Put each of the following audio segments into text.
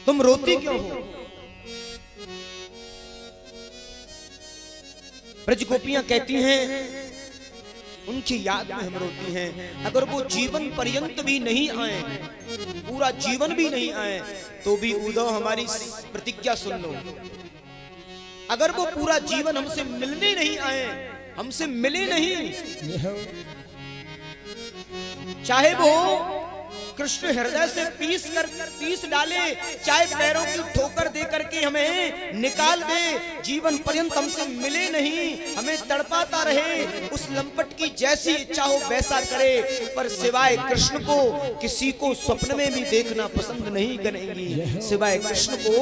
तुम रोती क्यों हो? ब्रज गोपियां कहती हैं उनकी याद में हम रोती हैं। अगर वो जीवन पर्यंत भी नहीं आए, पूरा जीवन भी नहीं आए, तो भी उद्धव हमारी प्रतिज्ञा सुन लो, अगर वो पूरा जीवन हमसे मिलने नहीं आए, हमसे मिले नहीं, चाहे वो कृष्ण हृदय से पीस डाले, चाहे पैरों की ठोकर दे करके हमें निकाल दे, जीवन पर्यंत हमसे मिले नहीं, हमें तड़पाता रहे, उस लंपट की जैसी इच्छा हो वैसा करे, पर सिवाय कृष्ण को किसी को स्वप्न में भी देखना पसंद नहीं करेंगी। सिवाय कृष्ण को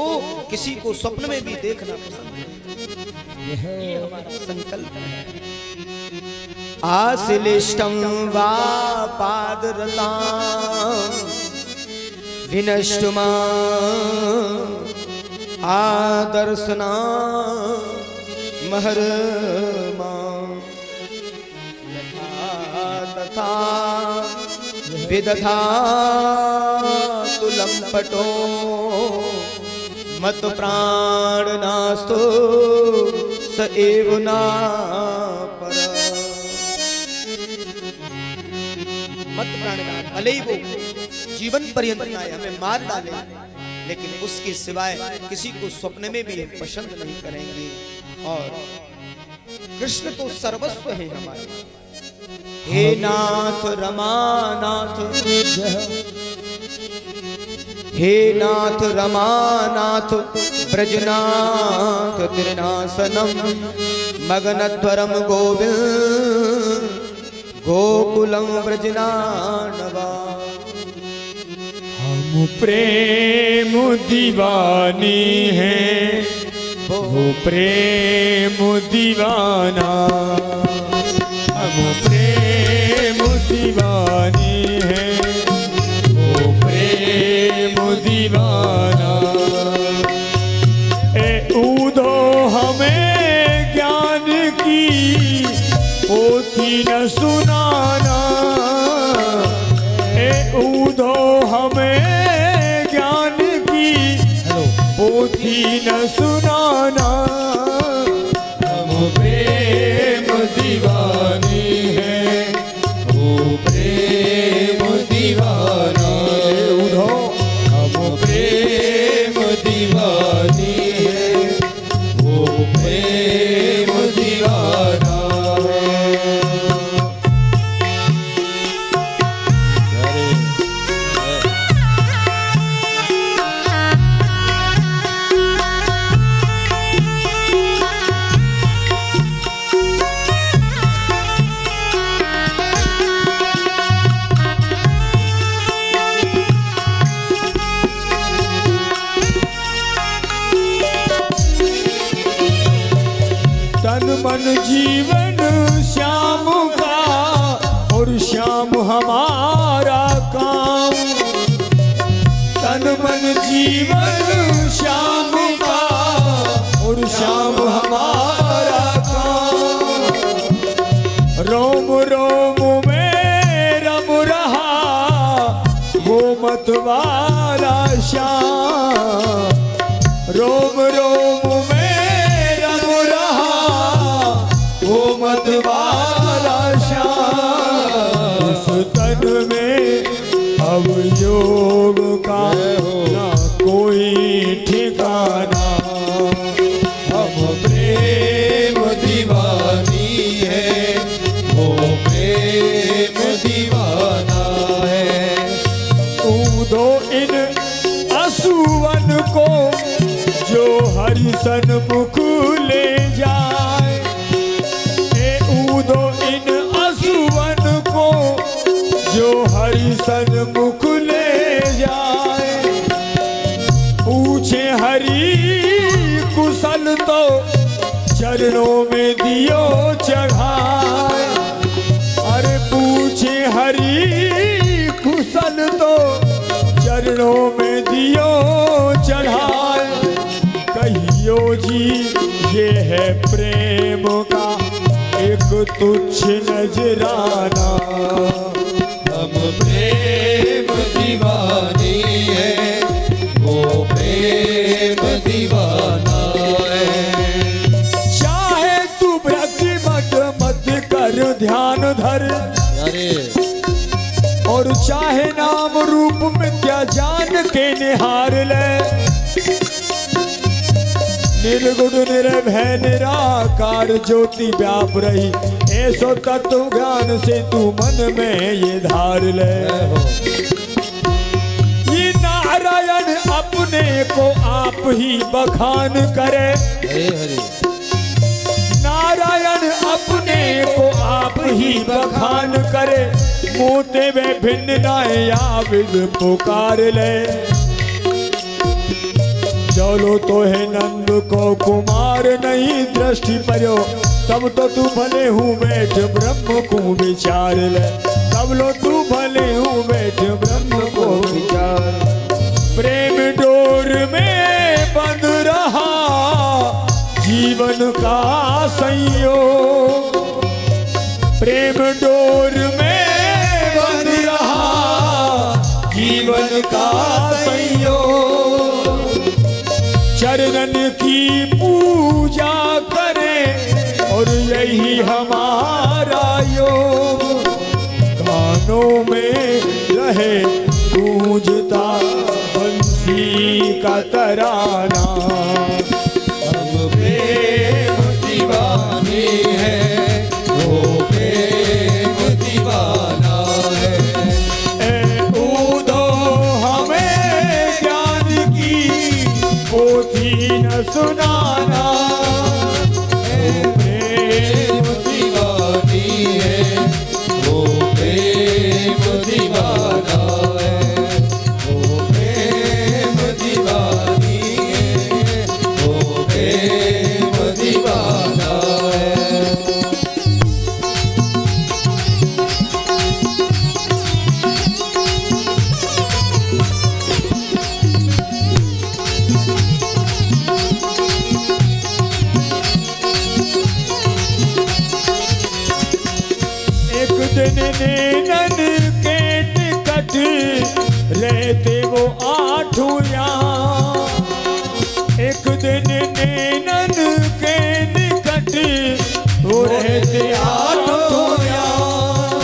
किसी को स्वप्न में भी देखना पसंद नहीं। ये हमारा संकल्प है। आश्लिष्टं वा पादरता विनष्टुमा आदर्शना महरमा तथा विदधा तुलंपटो मत प्राणनास्तो स एव ना पर। मत प्राणनाथ, भले ही वो जीवन पर्यंत आए, हमें मार डाले, लेकिन उसके सिवाय किसी को स्वप्न में भी पसंद नहीं करेंगे। और कृष्ण तो सर्वस्व है हमारे। हे नाथ रमानाथ, हे नाथ रमानाथ ब्रजनाथ त्रिनाशनम मगनध्वरम गोविंद गोकुलम ब्रजनानवा। हम प्रेम दीवानी हैं, वो प्रेम दीवाना। हम प्रेम दीवानी हैं, वो प्रेम दीवाना। ए उदो हमें ज्ञान की पोथी न सुनाना, ए उदो हमें ज्ञान की पोथी न सुनाना। हम प्रेम दीवानी है, वो प्रेम दीवाना। उधो हम प्रेम दीवानी है, वो प्रेम दीवाना। तन मन जीवन श्याम का और श्याम हमारा काम। तन मन जीवन श्याम का और श्याम हमारा काम। रोम रोम में रम रहा वो मतवाला श्याम। रोम रोम में मतवाला श्याम। इस तन में अब योग का ना कोई ठिकाना। हम प्रेम दीवानी है, वो प्रेम दीवाना है। उदो इन असुवन को जो हरि सन्मुख ले जाए, उदो इन असुवन को जो हरि सन्मुख ले जाए। पूछे हरि कुशल तो चरणों में दियो चढ़ाए। अरे पूछे हरि कुशल तो चरणों में दियो चढ़ाए। कहियो जी ये है प्रेम का एक तुच्छ नजराना। हम प्रेम दीवानी है, वो प्रेम धर, अरे और चाहे नाम रूप में क्या जान के निहार ले। निर्गुण निर्भय निराकार ज्योति व्याप रही, ऐसो तत्व ज्ञान से तू मन में ये धार ले। ये नारायण अपने को आप ही बखान करे, हरे हरे नारायण अपने को आप ही बखान करे। मोते वे भिन्न नाय आविद पुकार ले। चलो तो है नंद को कुमार नहीं दृष्टि पर्यो, तब तो तू भले हूँ बैठ ब्रह्म को विचार ले। तब लो तू भले हूँ बैठ ब्रह्म को विचार। प्रेम डोर में बंध रहा जीवन का संयोग, प्रेम डोर में बंध रहा जीवन का संयोग। चरणन की पूजा करें और यही हमारा योग, कानों में रहे गूंजता बंसी का तराना। हम प्रेम दीवाने हैं, वो प्रेम दीवाना है। ए ऊदो हमें ज्ञान की पोथी न सुनाना। वो प्रेम दीवानी है, वो प्रेम दीवाना है। वो प्रेम दीवानी है, वो प्रेम दीवाना है। एक दिन नैनन के टिकट रहते वो आठों यार। एक दिन नैनन के निकट वो रहते आठों यार।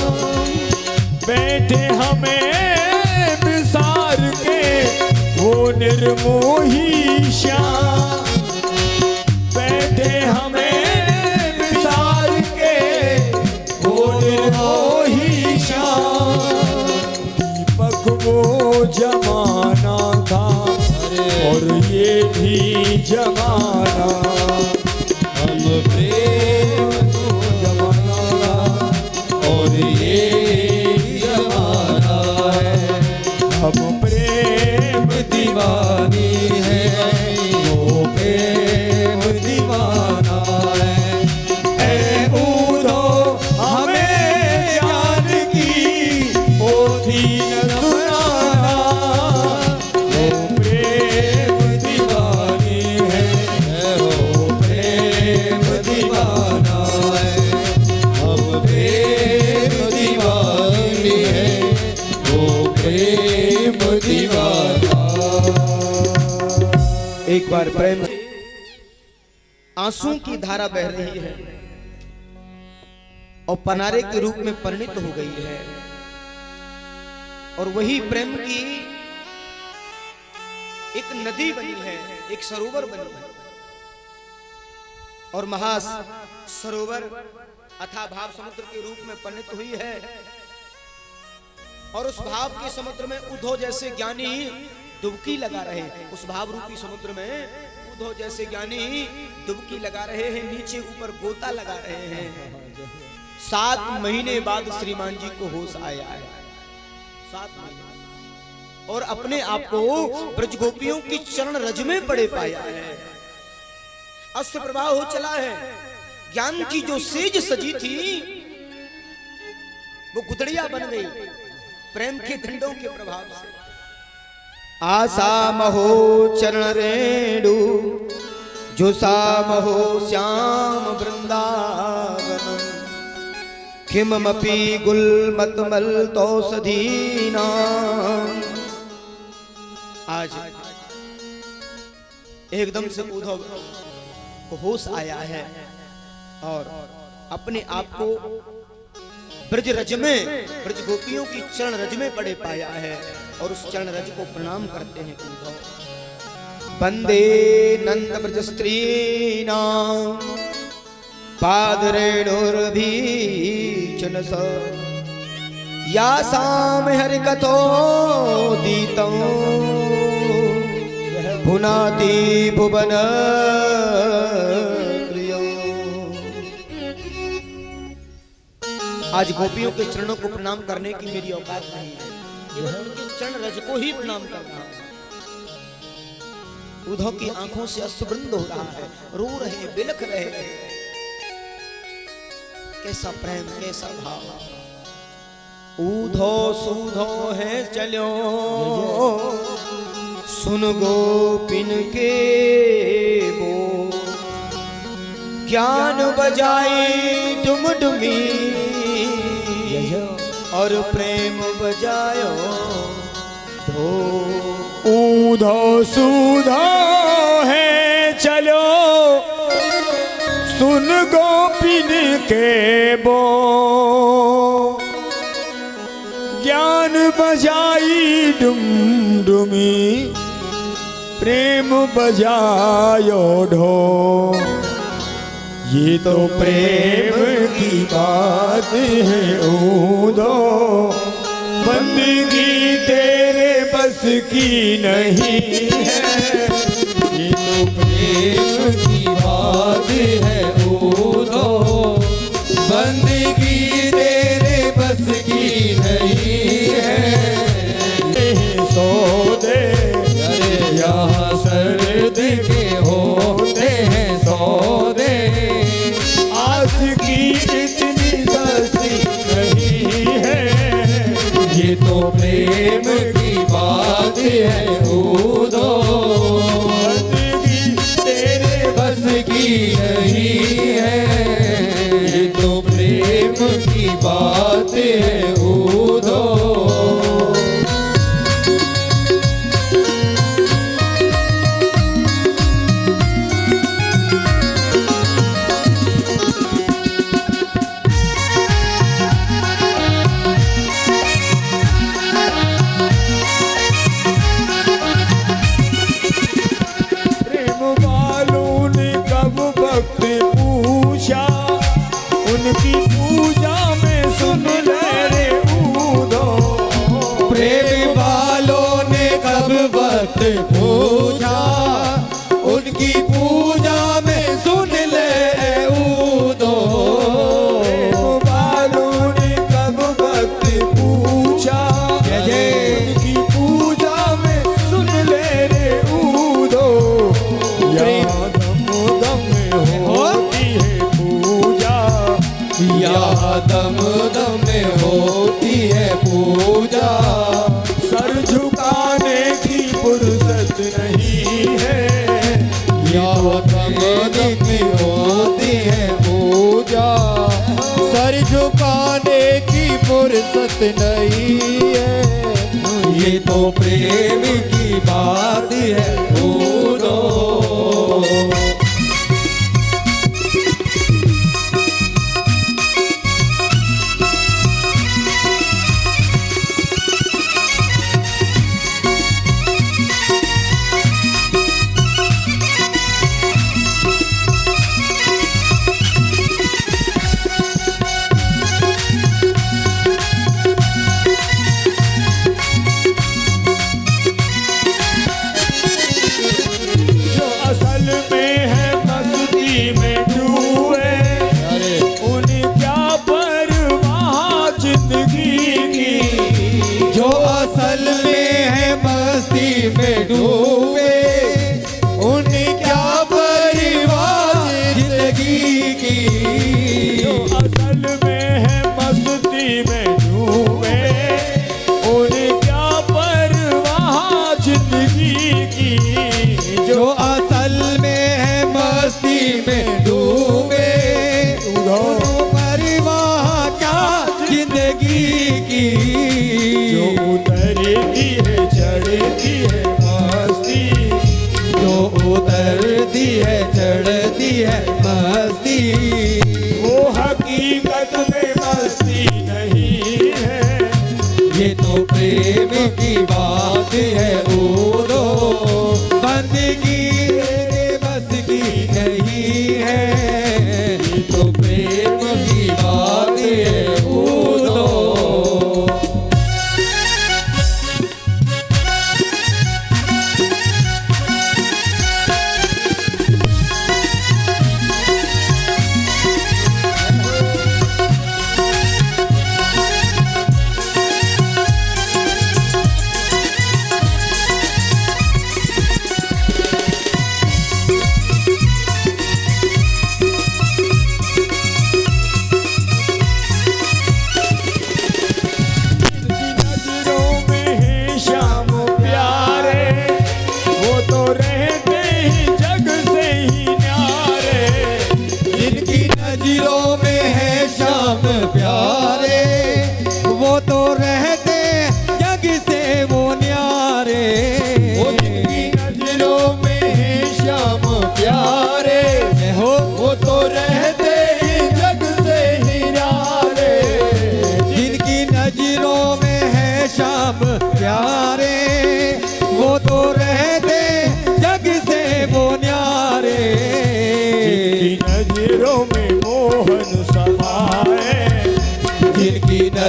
बैठे हमें विसार के वो निर्मोही श्याम, बैठे हमें विसार के वो निर्मोही श्याम। दीपक वो जमाना था और ये भी जमाना। हम प्रेम वो जमाना और ये जमाना है। हम प्रेम दीवानी है, वो प्रेम दीवाना है। ए ऊदो हमें ज्ञान की पोथी न सुनाना। वो प्रेम दीवानी है, वो प्रेम दीवाना है। हम प्रेम दीवानी है, वो प्रेम दीवाना। एक बार प्रेम से आंसू की धारा बह रही है और पनारे के रूप में परिणित हो गई है, और वही प्रेम की एक नदी बनी है, एक सरोवर बनी है, और महा सरोवर अथाह भाव समुद्र के रूप में परिणित हुई है। और उस भाव के समुद्र में उद्धव जैसे ज्ञानी डुबकी लगा रहे हैं। उस भाव रूपी समुद्र में उद्धव जैसे ज्ञानी डुबकी लगा रहे हैं, नीचे ऊपर गोता लगा रहे हैं। 7 महीने बाद श्रीमान जी को होश आया है, 7 महीने, और अपने आप को ब्रज गोपियों की चरण रज में पड़े पाया है। अस्त्र प्रवाह हो चला है। ज्ञान की जो सेज सजी थी वो गुदड़िया बन गई प्रेम के दंडों के प्रभाव से। आसा महो चरण रेणु जो सामहो श्याम वृंदावन, किमपि गुलमतमल तौषधीना। आज एकदम से उद्धव को होश आया है और अपने आप को ब्रज रज में, ब्रज गोपियों की चरण रज में पड़े पाया है और उस चरण रज को प्रणाम करते हैं उद्धव। वंदे नंद ब्रज स्त्री नाम पादरेणुर्भीचन स यासाम हरि कथो दीतं भुनाति भुवन प्रियो। आज गोपियों के चरणों को प्रणाम करने की मेरी औकात नहीं है, केवल उनके चरण रज को ही प्रणाम करना है। उद्धव की आंखों से अश्रुवृंद हो रहा है, रो रहे हैं, बिलख रहे हैं। कैसा प्रेम, कैसा भाव। ऊधो सूधो है चलो सुन गोपिन के वो, ज्ञान बजाई डुम डुमी और प्रेम बजायो धो। ऊधो सूधो है चलो सुन गोपिन के बो, ज्ञान बजाई डुम डुमी प्रेम बजायो ढो। ये तो प्रेम की बात है ऊधो, बंदगी तेरे बस की नहीं है। ये तो प्रेम की बात है ऊधो, बंदगी तेरे बस की नहीं है। सो दे यहाँ सर्द के होते हैं सौदे, आस की इतनी सस्ती नहीं है। ये तो प्रेम की बात है ऊधो, बंदगी तेरे बस की नहीं है। ये तो प्रेम की बात है ऊधो। प्रेम वालों ने कब भक्त पूछा, उनकी पूजा में सुन ले रे ऊधो। प्रेम वालों ने कब वक्त पूछा, उनकी पूजा में सुन ले ऊधो। प्रेम वालों ने कब भक्त पूछा, जय जय। उनकी पूजा में सुन ले रे ऊधो। यहाँ दम दम होती है पूजा, यहाँ दम दम में होती है पूजा। सर झुकाने की फुर्सत नहीं है। यहाँ दम दम में होती है पूजा, सर झुकाने की फुर्सत नहीं है। ये तो प्रेम की बात है ऊधो।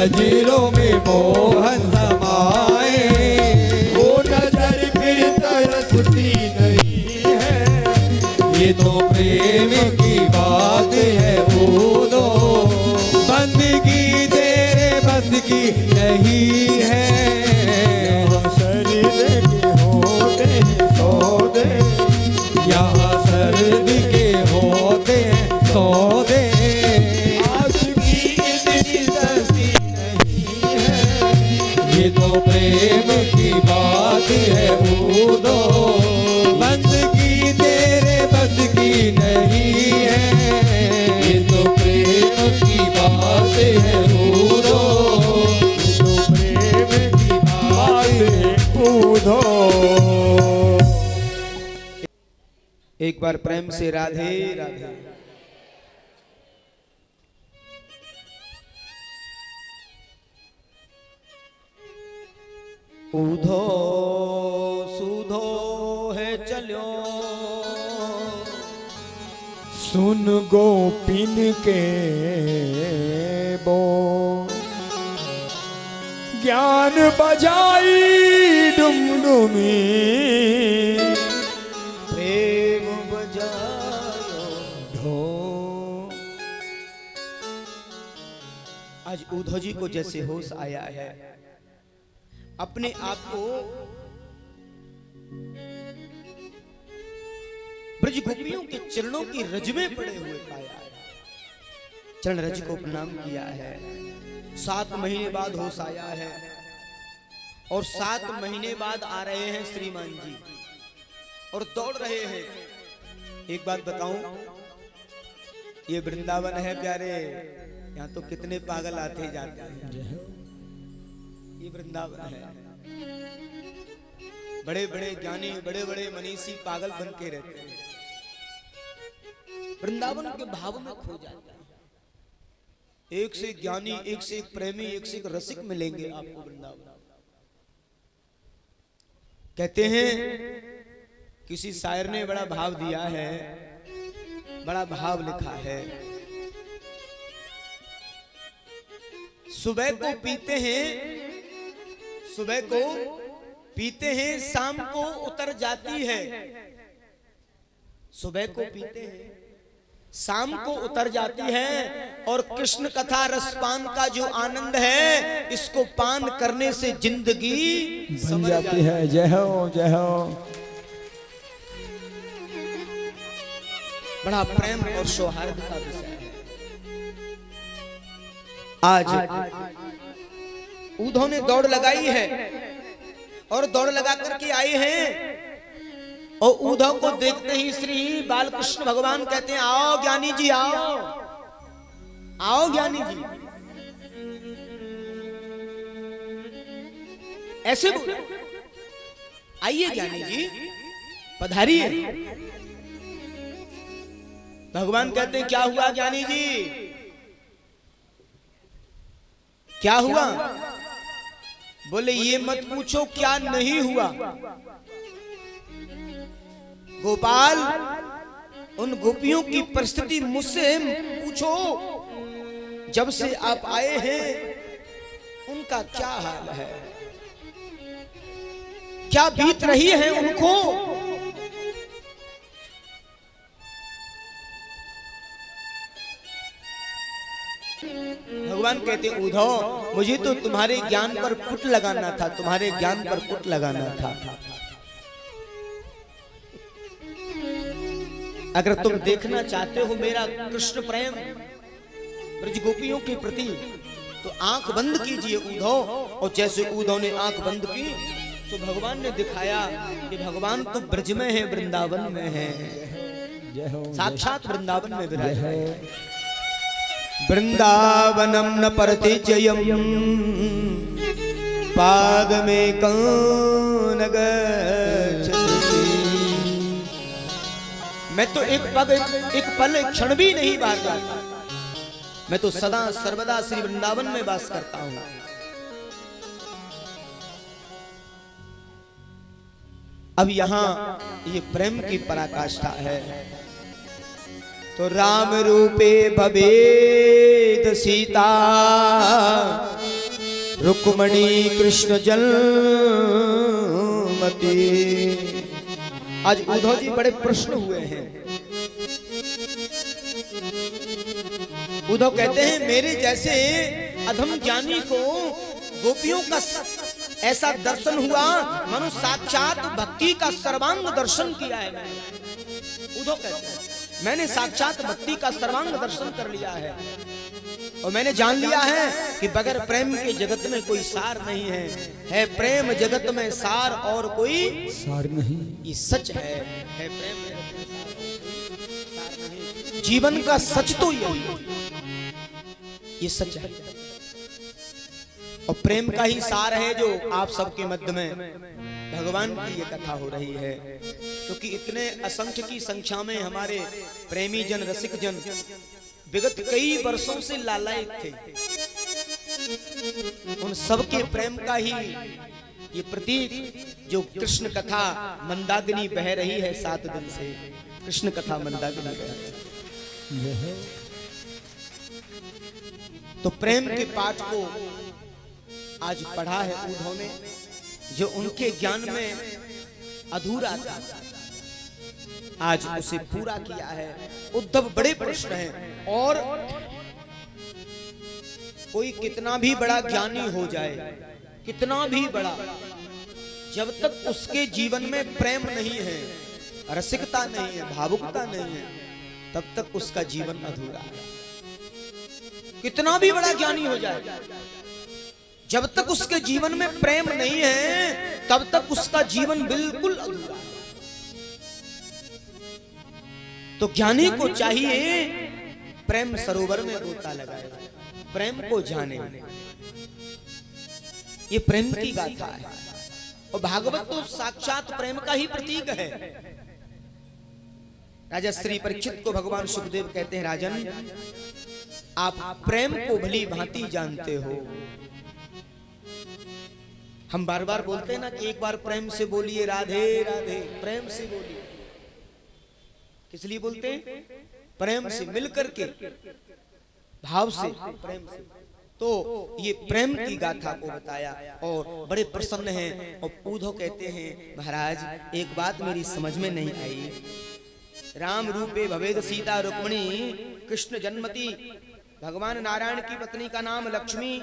नजरों में मोहन समाए, वो नजर फिर तरसती नहीं है, ये तो प्रेम की बात है उदो, बंदगी तेरे बस की नहीं है। शरीर के होते हैं सौदे, यहाँ सर्द के होते हैं सौदे, आशिकी इतनी सस्ती नहीं है, ये तो प्रेम की बात है उदो, बंदगी तेरे बस की नहीं है, ये तो प्रेम की बात है उदो, तो प्रेम की बात ऊधो। एक बार प्रेम से राधे राधे। ऊधो सूधो है चलो, सुन गोपिन के बो, ज्ञान बजाई डुमडुमी, प्रेम बजायो ढो। आज ऊधो जी को जैसे होश आया है, अपने आप को ब्रज गोपियों के चरणों की रज में पड़े हुए पाया है, चरण रज को प्रणाम किया है। 7 महीने बाद होश आया है और 7 महीने बाद आ रहे हैं श्रीमान जी और दौड़ रहे हैं। एक बात बताऊं, ये वृंदावन है प्यारे, यहाँ तो कितने पागल आते जाते हैं। ये वृंदावन है, बड़े बड़े ज्ञानी बड़े बड़े मनीषी पागल बन के रहते हैं, वृंदावन के भाव में खो जाता है। एक से एक ज्ञानी, एक से एक प्रेमी, एक से एक रसिक मिलेंगे आपको वृंदावन। कहते हैं किसी शायर ने बड़ा भाव दिया है, बड़ा भाव लिखा है। सुबह को पीते हैं, सुबह को पीते हैं, शाम को उतर जाती है। सुबह को पीते हैं, शाम को उतर जाती है, और कृष्ण कथा रसपान का जो आनंद है, इसको पान करने से जिंदगी बन जाती है। जय हो जय हो। बड़ा प्रेम और सौहार्द का विषय है। आज ऊधो ने दौड़ लगाई है और दौड़ लगा करके आए हैं, और ऊधव को देखते ही श्री बालकृष्ण भगवान कहते हैं, आओ ज्ञानी जी आओ, आओ ज्ञानी जी। ऐसे बोले, आइए ज्ञानी जी पधारिए। भगवान कहते हैं, क्या हुआ ज्ञानी जी, क्या हुआ? बोले ये मत पूछो क्या नहीं हुआ गोपाल, उन गोपियों की परिस्थिति मुझसे पूछो। जब से आप आए हैं उनका क्या हाल है, क्या बीत रही है उनको। भगवान कहते उद्धव, मुझे तो तुम्हारे ज्ञान पर पुट लगाना था, तुम्हारे ज्ञान पर पुट लगाना था। अगर तुम देखना चाहते हो मेरा कृष्ण प्रेम ब्रज गोपियों के प्रति, तो आंख बंद कीजिए उद्धव। और जैसे उद्धव ने आंख बंद की, तो भगवान ने दिखाया कि भगवान तो ब्रज में है, वृंदावन में है, साक्षात वृंदावन में विराज है। वृंदावनम न परिचयम पाद में कौन गच्छति। मैं तो एक पल एक क्षण भी नहीं बाहर जाता, मैं तो सदा सर्वदा श्री वृंदावन में वास करता हूं। अब यहां ये प्रेम की पराकाष्ठा है। तो राम रूपे भवेद सीता रुक्मणी कृष्ण जन्मति। आज उद्धव जी बड़े प्रश्न हुए हैं। उद्धव कहते हैं मेरे जैसे अधम ज्ञानी को गोपियों का ऐसा दर्शन हुआ मानो साक्षात भक्ति का सर्वांग दर्शन किया है। उद्धव कहते हैं मैंने साक्षात भक्ति का सर्वांग दर्शन कर लिया है और मैंने जान लिया है कि बगैर प्रेम के जगत में कोई सार नहीं है प्रेम जगत में सार और कोई सार नहीं। ये सच है प्रेम जगत में सार नहीं। जीवन का सच तो ये सच है और प्रेम का ही सार है जो आप सबके मध्य में भगवान की ये कथा हो रही है। क्योंकि इतने असंख्य की संख्या में हमारे प्रेमी जन रसिक जन विगत कई वर्षों से लालायित थे। उन सबके प्रेम का ही ये प्रतीक जो कृष्ण कथा मंदाकिनी बह रही है 7 दिन से। कृष्ण कथा मंदाकिनी बह रही है। तो प्रेम के पाठ को आज पढ़ा है उद्धव ने, जो उनके ज्ञान में अधूरा था आज उसे पूरा किया है। उद्धव बड़े प्रश्न हैं और कोई कितना भी बड़ा ज्ञानी हो जाए, कितना भी बड़ा, जब तक उसके जीवन में प्रेम नहीं है, रसिकता नहीं है, भावुकता नहीं है, तब तक उसका जीवन अधूरा है। कितना भी बड़ा ज्ञानी हो जाए, जब तक उसके जीवन में प्रेम नहीं है तब तक उसका जीवन बिल्कुल अधूरा है। तो ज्ञानी को चाहिए प्रेम सरोवर में गोता लगाए, प्रेम को जाने। ये प्रेम की गाथा है और भागवत तो साक्षात प्रेम का ही प्रतीक है। राजा श्री परीक्षित को भगवान सुखदेव कहते हैं राजन आप प्रेम को भली भांति जानते हो। हम बार बार बोलते हैं ना कि एक बार प्रेम से बोलिए राधे राधे, प्रेम से बोलिए। किस लिए बोलते हैं? प्रेम से, मिलकर के, भाव से, प्रेम से। तो ये प्रेम की गाथा को बताया और बड़े प्रसन्न हैं। और उद्धव कहते हैं महाराज एक बात मेरी समझ में नहीं आई। राम रूपे भवेद सीता रुक्मणी कृष्ण जन्मति। भगवान नारायण की पत्नी का नाम लक्ष्मी,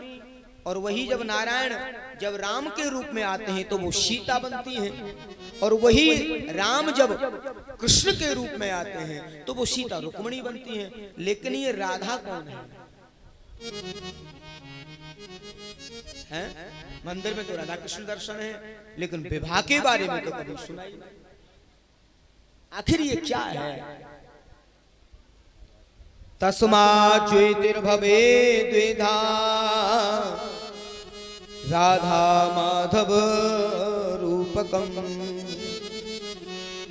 और वही जब नारायण जब राम के रूप में आते हैं तो वो सीता बनती हैं, और वही राम जब कृष्ण के रूप में आते हैं तो वो सीता रुक्मणी बनती हैं। लेकिन ये राधा कौन है? मंदिर में तो राधा कृष्ण दर्शन है, लेकिन विवाह के बारे में तो कभी सुनाई नहीं। आखिर ये क्या है? तस्मात् ज्योतिर्भवे द्विधा राधा माधव रूपकम।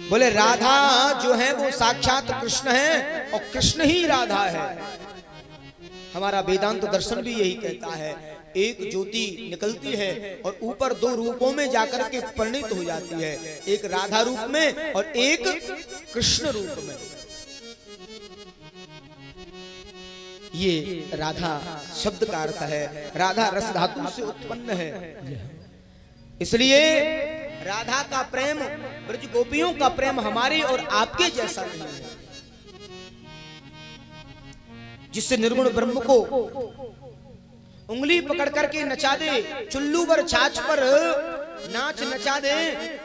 बोले राधा जो है वो साक्षात कृष्ण है और कृष्ण ही राधा है। हमारा वेदांत दर्शन भी यही कहता है, एक ज्योति निकलती है और ऊपर 2 रूपों में जाकर के परिणित हो जाती है, एक राधा रूप में और एक कृष्ण रूप में। ये राधा शब्द का अर्थ है, राधा रस धातु से उत्पन्न है। इसलिए राधा का प्रेम, ब्रज गोपियों का प्रेम हमारे और आपके जैसा नहीं है, जिससे निर्गुण ब्रह्म को उंगली पकड़ करके नचा दे, चुल्लू पर छाछ पर नाच नचा दे।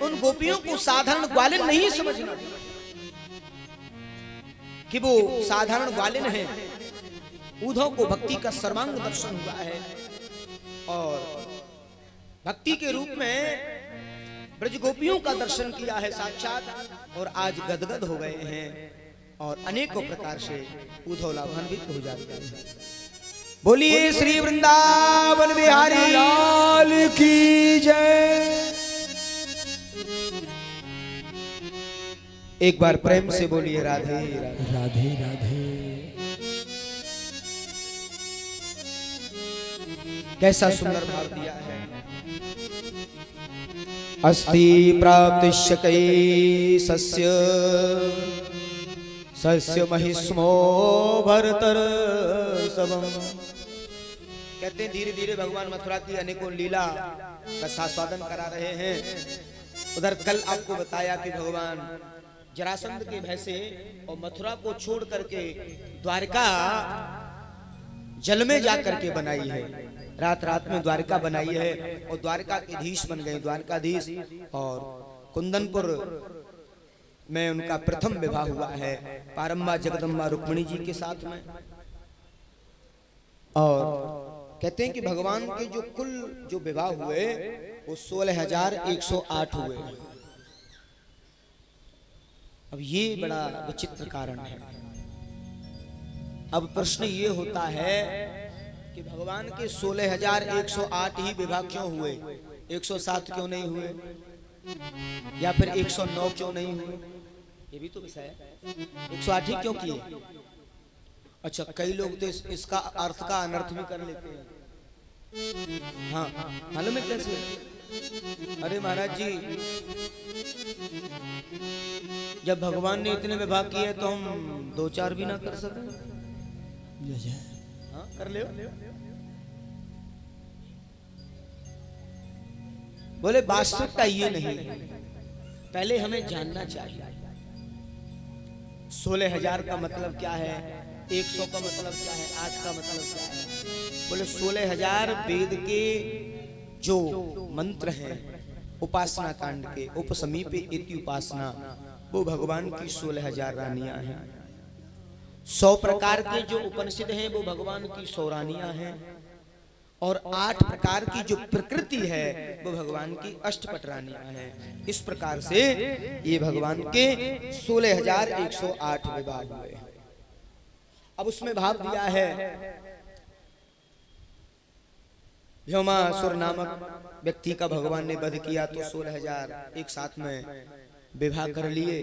उन गोपियों को साधारण ग्वालिन नहीं समझना कि वो साधारण ग्वालिन है। उद्धव को भक्ति का सर्वांग दर्शन हुआ है और भक्ति के रूप में ब्रज गोपियों का दर्शन किया है साक्षात, और आज गदगद हो गए हैं और अनेकों प्रकार से उद्धव लाभान्वित हो जाते हैं। बोलिए श्री वृंदावन बिहारी लाल की जय। एक बार प्रेम से बोलिए राधे राधे राधे राधे। कैसा सुंदर भाव दिया है। अस्ति प्राप्तिश्च कैसस्य सस्य महिष्मो भरतर सबम कहते हैं धीरे धीरे भगवान मथुरा की अनेकों लीला का आस्वादन करा रहे हैं। उधर कल आपको बताया कि भगवान जरासंध के भय से और मथुरा को छोड़ करके द्वारका जल में जाकर के बनाई है, रात रात में द्वारका बनाई है और द्वारका के अधीश बन गए, द्वारकाधीश। और कुंदनपुर में उनका प्रथम विवाह हुआ है पारंबा जगदम्बा रुक्मिणी जी के साथ में। और कहते हैं कि भगवान के जो कुल जो विवाह हुए वो 16,108 हुए। अब ये बड़ा विचित्र कारण है। अब प्रश्न ये होता है कि भगवान के 16,108 ही विवाह क्यों हुए, 107 क्यों नहीं हुए, या फिर 109 क्यों नहीं हुए? ये भी तो विषय है। 108 ही क्यों किए? अच्छा, कई लोग तो इसका अर्थ का अनर्थ भी कर लेते हैं। हाँ, मालूम है कैसे? अरे महाराज जी, जब भगवान ने इतने विवाह किए तो हम 2-4 भी ना कर सके? हाँ, कर ले। बोले वास्तविकता ये नहीं, पहले हमें जानना चाहिए 16,000 का मतलब क्या है, 100 का मतलब क्या है, 8 का मतलब क्या है। बोले 16,000 वेद के जो मंत्र हैं उपासना कांड के, उपसमीपे इति उपासना, वो भगवान की 16,000 रानियां हैं। 100 प्रकार के जो उपनिषद हैं वो भगवान की 100 रानियां हैं। और 8 प्रकार की जो प्रकृति है वो भगवान की अष्टपट रानियां हैं। इस प्रकार से ये भगवान के 16,108 विवाह हुए। अब उसमें भाव दिया है व्योमासुर नामक व्यक्ति का भगवान ने वध किया तो 16,000 एक साथ में विवाह कर लिए,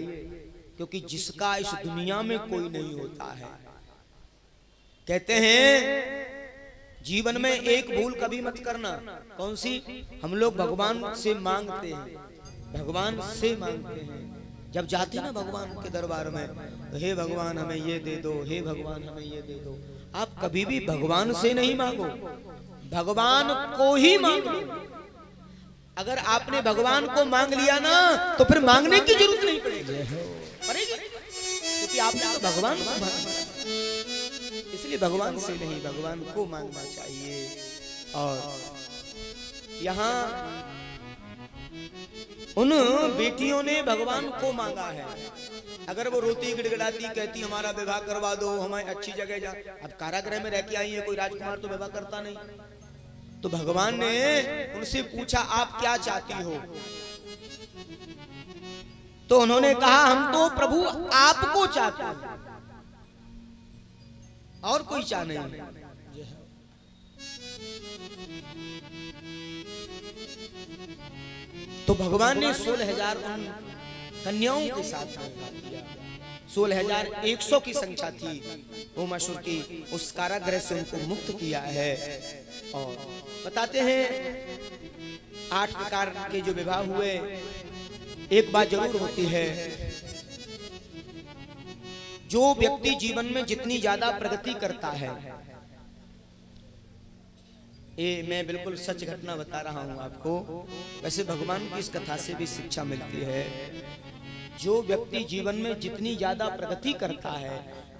क्योंकि जिसका इस दुनिया में कोई नहीं होता है। कहते हैं जीवन में एक भूल कभी मत करना। कौन सी? हम लोग भगवान से मांगते हैं, भगवान से मांगते हैं। जब जाते हैं ना भगवान के दरबार में, तो हे भगवान हमें ये दे दो, हे भगवान हमें ये दे दो। आप कभी भी भगवान से नहीं मांगो, भगवान को ही मांगो। अगर आपने भगवान को मांग लिया ना तो फिर मांगने की जरूरत नहीं पड़ेगी, क्योंकि आपने तो भगवान को मांगा। इसलिए भगवान से नहीं, भगवान को मांगना चाहिए। और यहाँ उन बेटियों ने भगवान को मांगा है। अगर वो रोती गिड़गिड़ाती कहती हमारा विवाह करवा दो, हमें अच्छी जगह जा। अब कारागृह में रह के आई है, कोई राजकुमार तो विवाह करता नहीं। तो भगवान ने उनसे पूछा आप क्या चाहती हो? तो उन्होंने कहा हम तो प्रभु आपको चाहते हैं, और कोई चाह नहीं। तो भगवान ने 16,000 कन्याओं के साथ किया। 16,100 की संख्या थी होमासुर की, उस कारागृह से उनको मुक्त किया है। और बताते हैं 8 प्रकार के जो विवाह हुए, एक बात जरूर होती है, जो व्यक्ति जीवन में जितनी ज्यादा प्रगति करता है, ये मैं बिल्कुल सच घटना बता रहा हूं आपको, वैसे भगवान की इस कथा से भी शिक्षा मिलती है। जो व्यक्ति जीवन में जितनी ज्यादा प्रगति करता है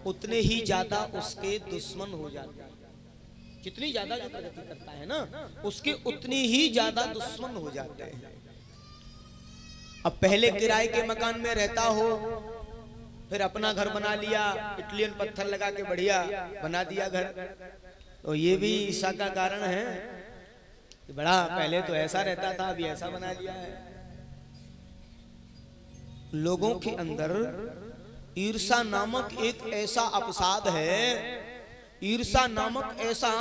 उतने ही ज्यादा उसके दुश्मन हो जाते हैं। जितनी ज्यादा जो प्रगति करता है ना, उसके उतनी ही ज्यादा दुश्मन हो जाते हैं। अब पहले किराए के मकान में रहता हो, फिर अपना घर बना लिया, इटलियन पत्थर लगा के बढ़िया बना दिया घर, तो ये भी ईर्ष्या का कारण है कि बड़ा पहले तो ऐसा रहता था, अभी ऐसा बना लिया है। लोगों के अंदर ईर्ष्या नामक एक ऐसा अपसाद है, ईर्ष्या नामक ऐसा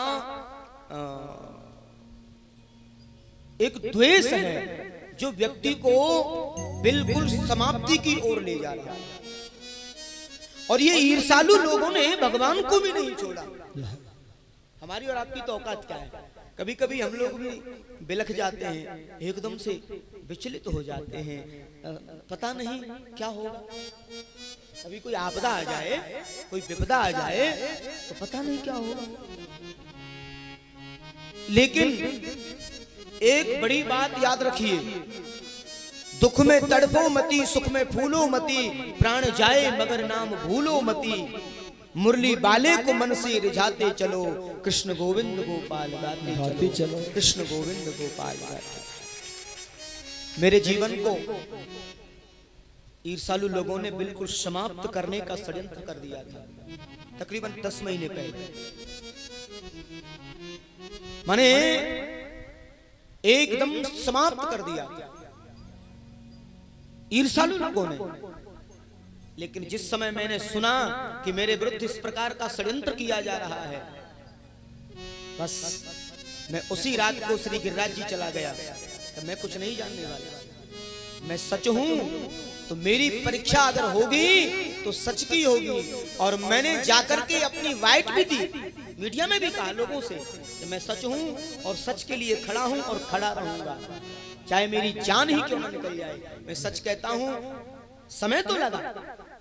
एक द्वेष है जो व्यक्ति को बिल्कुल समाप्ति की ओर ले जा रहा है। और ये ईर्ष्यालु लोगों ने भगवान को भी नहीं छोड़ा। हमारी और आपकी तो औकात क्या है? कभी कभी हम लोग भी बिलख जाते हैं, एकदम से विचलित हो जाते हैं, पता नहीं क्या होगा। कभी कोई आपदा आ जाए, कोई विपदा आ जाए, तो पता नहीं क्या होगा। लेकिन एक बड़ी बात याद रखिए, दुख में तड़पो मती, सुख में फूलो मती, प्राण जाए मगर नाम भूलो मती, मुरली बाले को मन से रिझाते चलो, कृष्ण गोविंद गोपाल गाते चलो, कृष्ण गोविंद गोपाल गाते। मेरे जीवन को ईर्षालु लोगों ने बिल्कुल समाप्त करने का षड्यंत्र कर दिया था, तकरीबन 10 महीने पहले। माने एकदम समाप्त कर दिया ईर्षालु लोगों ने। लेकिन जिस समय मैंने सुना कि मेरे विरुद्ध इस प्रकार का षड्यंत्र किया जा रहा है, बस मैं उसी रात को श्री गिरिराज जी चला गया। तो मैं कुछ नहीं जानने वाला, मैं सच हूं, तो मेरी परीक्षा अगर होगी तो सच की होगी। और मैंने जाकर के अपनी वाइट भी दी, मीडिया में भी कहा लोगों से कि मैं सच हूं और सच के लिए खड़ा हूं और खड़ा रहूंगा, चाहे मेरी जान ही क्यों ना निकल जाए। मैं सच कहता हूं, समय तो लगा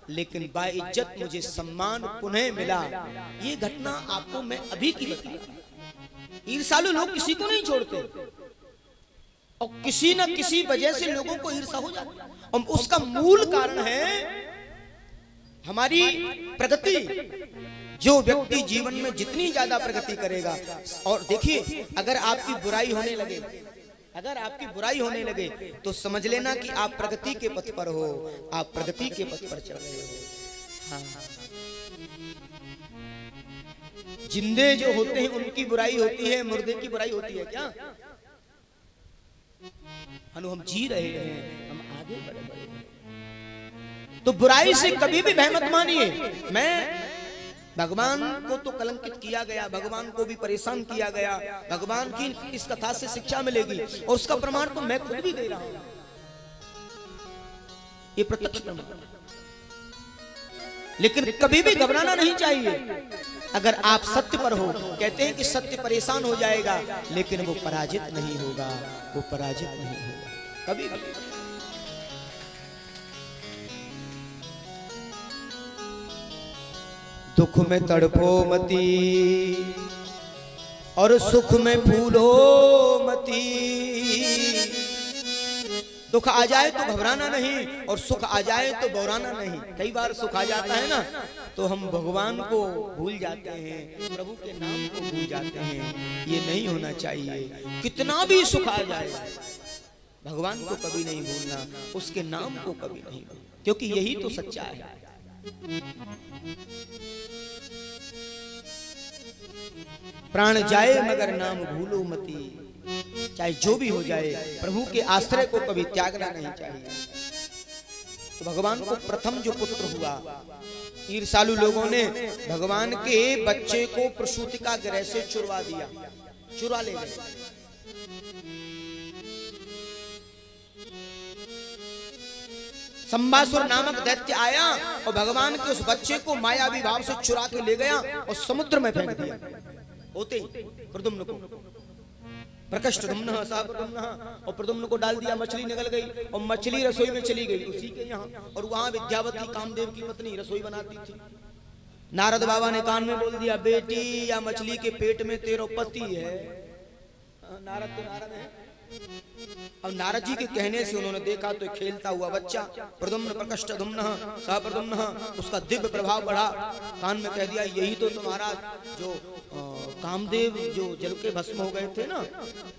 लेकिन बाइज्जत मुझे सम्मान पुनः मिला। ये घटना आपको मैं अभी की बताई। ईर्षालु लोग किसी को नहीं छोड़ते और किसी न किसी वजह से लोगों को ईर्षा हो जाती है, और उसका मूल कारण है हमारी प्रगति। जो व्यक्ति जीवन में जितनी ज्यादा प्रगति करेगा, और देखिए अगर आपकी बुराई होने लगे, अगर आपकी बुराई होने लगे तो समझ लेना कि आप प्रगति के पथ पर हो, आप प्रगति के पथ पर चल रहे हो। हाँ। जिंदे जो होते हैं उनकी बुराई होती है, मुर्दे की बुराई होती है क्या? हम जी रहे हैं, हम आगे बढ़ रहे हैं। तो बुराई से कभी भी भय मत मानिए। मैं भगवान को तो कलंकित किया गया, भगवान को भी परेशान किया गया, भगवान की इस कथा से शिक्षा मिलेगी और उसका प्रमाण तो मैं खुद भी दे रहा हूं, ये प्रत्यक्ष प्रमाण। लेकिन कभी भी घबराना नहीं चाहिए। अगर आप सत्य पर हो, कहते हैं कि सत्य परेशान हो जाएगा लेकिन वो पराजित नहीं होगा, वो पराजित नहीं होगा कभी भी। दुख में तड़पो मती और सुख में फूलो मती। दुख आ जाए तो घबराना नहीं और सुख आ जाए तो बौराना नहीं। कई बार सुख आ जाता है ना तो हम भगवान को भूल जाते हैं, प्रभु के नाम को भूल जाते हैं। ये नहीं होना चाहिए। कितना भी सुख आ जाए भगवान को कभी नहीं भूलना, उसके नाम को कभी नहीं भूलना, क्योंकि यही तो सच्चा है। प्राण जाए मगर नाम भूलो मती। चाहे जो भी हो जाए प्रभु के आश्रय को कभी त्यागना नहीं चाहिए। तो भगवान को प्रथम जो पुत्र हुआ, ईर्षालु लोगों ने भगवान के बच्चे को प्रसूतिका गृह से चुरवा दिया, चुरा ले गए। संबासुर नामक दैत्य आया और भगवान के उस बच्चे को मायावी भाव से चुरा के ले गया और समुद्र में फेंक दिया। होते प्रद्युम्न को प्रकष्टधुम्न और प्रद्युम्न को डाल दिया, मछली निकल गई और मछली रसोई में चली गई उसी के यहाँ। और वहां विद्यावती कामदेव की पत्नी रसोई बनाती थी। नारद बाबा ने कान में बोल दिया, बेटी या मछली के पेट में तेरा पति है। नारद तो नारद है। अब नारद जी के कहने से उन्होंने देखा तो खेलता हुआ बच्चा प्रद्युम्न प्रकष्टधुम्न प्रद्युम्न, उसका दिव्य प्रभाव बढ़ा। कान में कह दिया, यही तो तुम्हारा जो कामदेव जो जल के भस्म हो गए थे ना,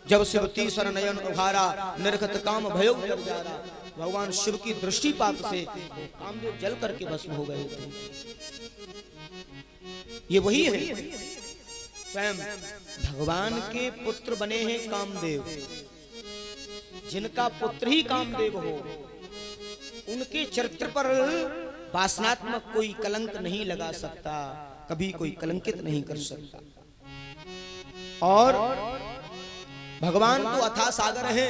जब शिव तीसर नयन उभारा निर्गत काम भयो जल जारा। भगवान शिव की दृष्टिपात से कामदेव जल करके भस्म हो गए थे। ये वही है, स्वयं भगवान के पुत्र बने हैं कामदेव। जिनका पुत्र ही कामदेव हो, उनके चरित्र पर वासनात्मक कोई कलंक नहीं लगा सकता, कभी कोई कलंकित नहीं कर सकता। और भगवान तो अथाह सागर है।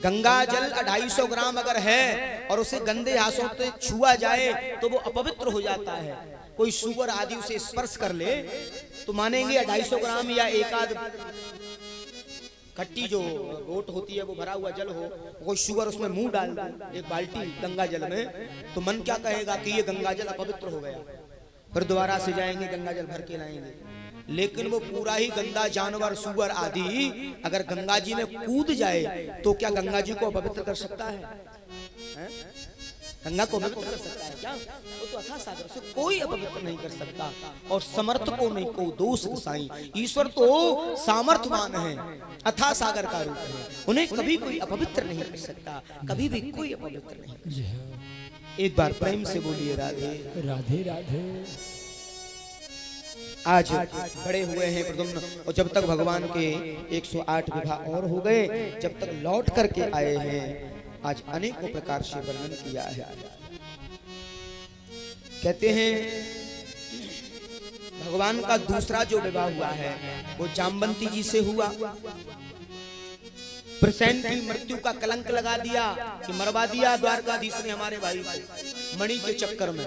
गंगा जल 250 ग्राम अगर है और उसे गंदे हाथों से छुआ जाए तो वो अपवित्र हो जाता है। कोई सुअर आदि उसे स्पर्श कर ले तो मानेंगे 250 ग्राम या एक आध खट्टी जो गोट होती है वो भरा हुआ जल हो, कोई सुअर उसमें मुंह डाल दे एक बाल्टी गंगा जल में, तो मन क्या कहेगा कि ये गंगा जल अपवित्र हो गया। फिर दोबारा से जाएंगे गंगा जल भर के लाएंगे। लेकिन वो पूरा ही गंदा जानवर सूअर आदि अगर गंगा जी में कूद जाए तो क्या गंगा जी को अपवित्र कर सकता है? गंगा को अपवित्र कर सकता है क्या? वो तो अथाह सागर से कोई अपवित्र नहीं कर सकता। और समर्थ को नहीं को दोष साईं, ईश्वर तो सामर्थ्यवान है, अथाह सागर का रूप है, उन्हें कभी कोई अपवित्र नहीं कर सकता, कभी भी कोई अपवित्र नहीं कर सकता। एक बार प्रेम से बोलिए राधे राधे राधे। आज बड़े हुए हैं प्रद्युम्न, और जब तक भगवान के 108 विवाह और हो गए, जब तक लौट करके आए हैं, आज अनेकों प्रकार से वर्णन किया है। कहते हैं भगवान का दूसरा जो विवाह हुआ है वो जामवंती जी से हुआ। प्रसेन की मृत्यु का कलंक लगा दिया कि मरवा दिया द्वारकाधीश ने हमारे भाई को, मणि के चक्कर में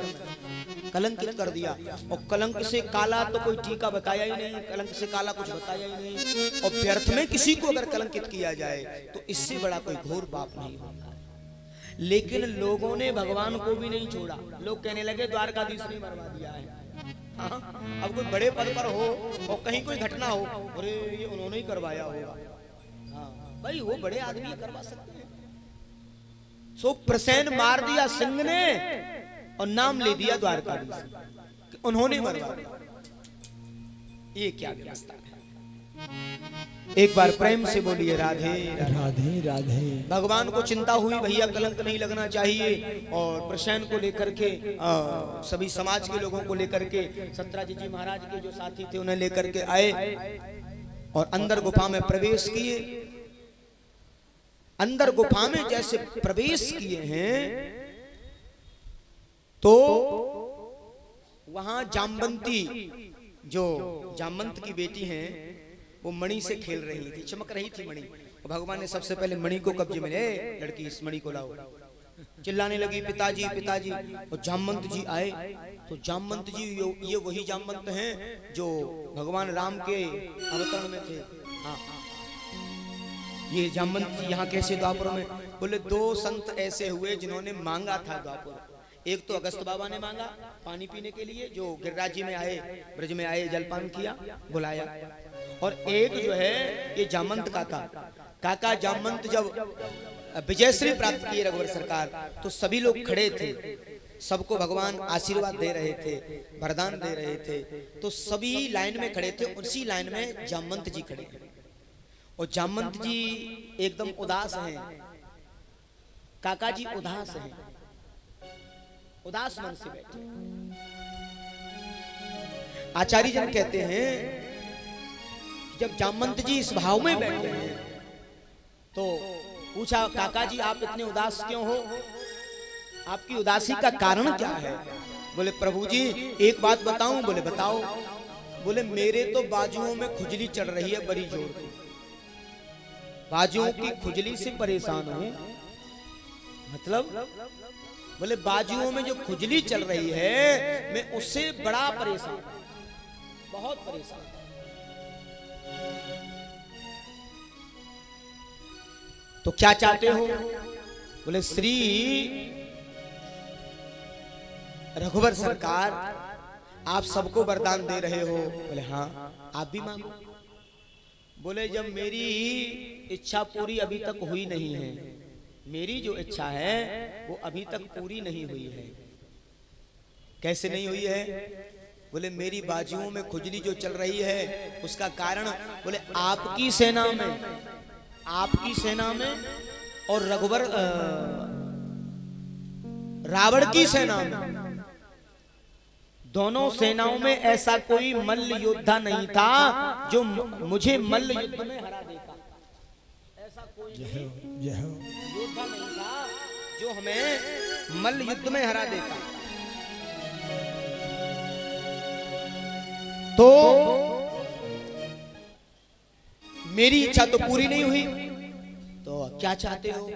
कलंकित कर दिया। और कलंक से काला तो कोई टीका बताया ही नहीं, कलंक से काला कुछ बताया ही नहीं। और व्यर्थ में किसी को अगर कलंकित किया जाए तो इससे बड़ा कोई घोर पाप नहीं होता। लेकिन लोगों ने भगवान को भी नहीं छोड़ा। लोग कहने लगे द्वारकाधीश ने मरवा दिया है। हाँ, अब कोई बड़े पद पर हो और कहीं कोई घटना हो, अरे ये उन्होंने ही करवाया होगा। हाँ भाई, वो बड़े आदमी करवा सकते हैं। सो प्रसेन मार दिया सिंह ने और नाम ले दिया द्वारकाधीश, उन्होंने मरवा दिया। ये क्या व्यवस्था है? एक बार प्रेम से बोलिए राधे राधे राधे। भगवान को चिंता हुई भैया कलंक नहीं लगना चाहिए, और प्रसेन को लेकर के सभी समाज के लोगों को लेकर के सत्राजित जी महाराज के जो साथी थे उन्हें लेकर के आए और अंदर गुफा में प्रवेश किए। अंदर गुफा में जैसे प्रवेश किए हैं तो वहां जामवंती, जो जामवंत की बेटी हैं, वो मणि से खेल रही थी, चमक रही थी मणि। और भगवान ने सबसे पहले मणि को कब्जे में ले, लड़की इस मणि को लाओ। चिल्लाने लगी पिताजी पिताजी। और जामवंत जी आए तो जामवंत जी ये वही जामवंत हैं जो भगवान राम के अवतरण में थे। हाँ, ये जामवंत जी यहाँ कैसे द्वापर में? बोले दो संत ऐसे हुए जिन्होंने मांगा था द्वापर। एक तो अगस्त बाबा ने मांगा पानी पीने के लिए, जो गिरिराज जी में आए, ब्रज में आए, जलपान किया, बुलाया। और एक जो है ये जामवंत काका जामवंत जब विजयश्री प्राप्त किए रघुवर सरकार, तो सभी लोग खड़े थे, सबको भगवान आशीर्वाद दे रहे थे, वरदान दे रहे थे। तो सभी लाइन में खड़े थे, उसी लाइन में जामवंत जी खड़े हैं। और जामवंत जी एकदम उदास हैं, काका जी उदास हैं, उदास मन से बैठे। आचार्य जन कहते हैं जब जामवंत जी इस भाव में बैठे हैं तो पूछा, काका जी आप इतने उदास क्यों हो? आपकी उदासी का कारण क्या है? बोले प्रभु जी एक बात बताऊं? बोले बताओ। बोले मेरे तो बाजुओं में खुजली चढ़ रही है बड़ी जोर की, बाजुओं की खुजली से परेशान हूं। मतलब बोले बाजुओं में जो खुजली चल रही है मैं उससे बड़ा परेशान, बहुत परेशान। तो क्या चाहते हो? बोले श्री रघुवर सरकार आप सबको वरदान दे रहे हो। बोले हाँ, आप भी मांगो। बोले जब मेरी इच्छा पूरी अभी तक हुई नहीं है, मेरी जो इच्छा है वो अभी तक पूरी नहीं हुई है। कैसे नहीं हुई है? बोले मेरी बाजुओं में खुजली जो चल रही है उसका कारण, बोले आपकी सेना में और रघुवर रावण की सेना में, दोनों सेनाओं में ऐसा कोई मल्ल योद्धा नहीं था जो मुझे मल्ल युद्ध में हरा देता। ऐसा कोई योद्धा नहीं था जो हमें मल्ल युद्ध में हरा देता। तो मेरी इच्छा तो पूरी नहीं हुई, तो क्या चाहते हो?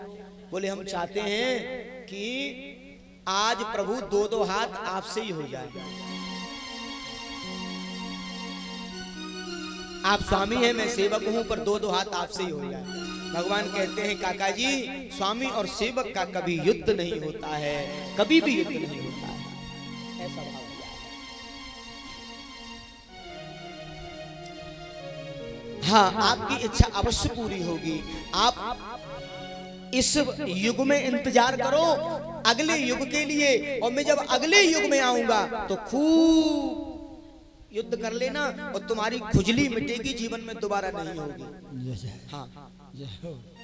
बोले हम चाहते हैं कि आज प्रभु दो दो हाथ आपसे ही हो जाए। आप स्वामी हैं, मैं सेवक हूं, पर दो दो हाथ आपसे ही हो जाए। भगवान कहते हैं काका जी स्वामी और सेवक का कभी युद्ध नहीं होता है, कभी भी युद्ध नहीं होता है। ऐसा भाव दिया है। हाँ, आपकी इच्छा अवश्य पूरी होगी। आप इस युग में इंतजार करो अगले युग के लिए, और मैं जब अगले युग में आऊंगा तो खूब युद्ध कर लेना और तुम्हारी खुजली मिटेगी, जीवन में दोबारा नहीं होगी। हाँ,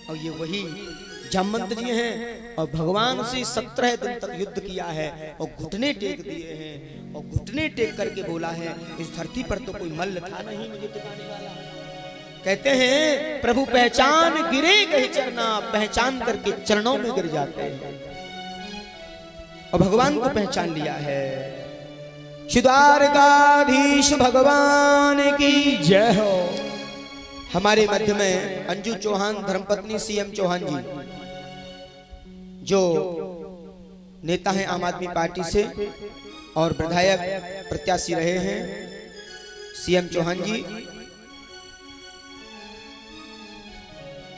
और ये वही जामवंत जी हैं, और भगवान से 17 दिन तक युद्ध किया है और घुटने टेक दिए हैं, और घुटने टेक करके बोला है इस धरती पर तो कोई मल्ल था नहीं मुझे टिकाने वाला। कहते हैं प्रभु पहचान गिरे कहीं चरना, पहचान करके चरणों में गिर जाते हैं, और भगवान को पहचान लिया है। द्वारकाधीश भगवान की जय हो। हमारे मध्य में अंजू चौहान धर्मपत्नी सीएम चौहान जी, जो नेता हैं आम आदमी पार्टी से और विधायक प्रत्याशी रहे हैं, सीएम चौहान जी,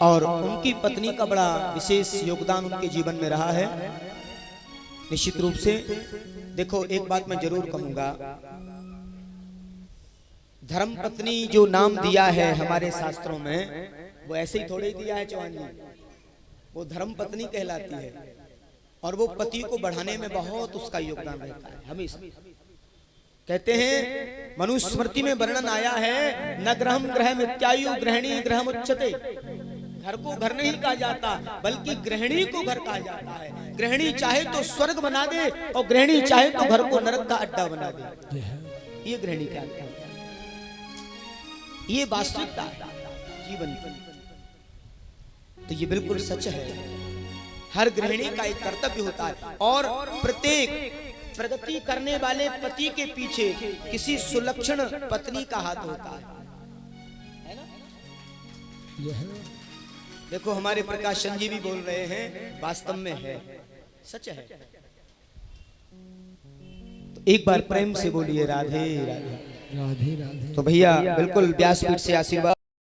और उनकी पत्नी का बड़ा विशेष योगदान उनके जीवन में रहा है। निश्चित रूप से देखो, एक बात मैं जरूर कहूंगा, धर्म पत्नी जो नाम दिया है हमारे शास्त्रों में, वो ऐसे ही थोड़े दिया है चौहान जी, वो धर्म पत्नी कहलाती है, और वो पति को बढ़ाने में बहुत उसका योगदान रहता है हमेशा। कहते हैं मनुस्मृति में वर्णन आया है, न ग्रहम ग्रह मित्यायु गृहिणी ग्रहम उच्यते। घर को घर नहीं कहा जाता, बल्कि गृहिणी को घर कहा जाता है। गृहिणी चाहे तो स्वर्ग बना दे, और गृहिणी चाहे तो घर को नरक का अड्डा बना दे। ये गृहिणी क्या है, ये वास्तविकता है जीवन की। तो ये बिल्कुल सच है, हर गृहिणी का एक कर्तव्य होता है, और प्रत्येक प्रगति करने वाले पति के पीछे किसी सुलक्षण पत्नी का हाथ होता है ना? देखो हमारे प्रकाशन जी भी बोल रहे हैं, वास्तव में है, सच है। तो एक बार प्रेम से बोलिए राधे राधे राधे राधे। तो भैया बिल्कुल व्यासपीठ से आशीर्वाद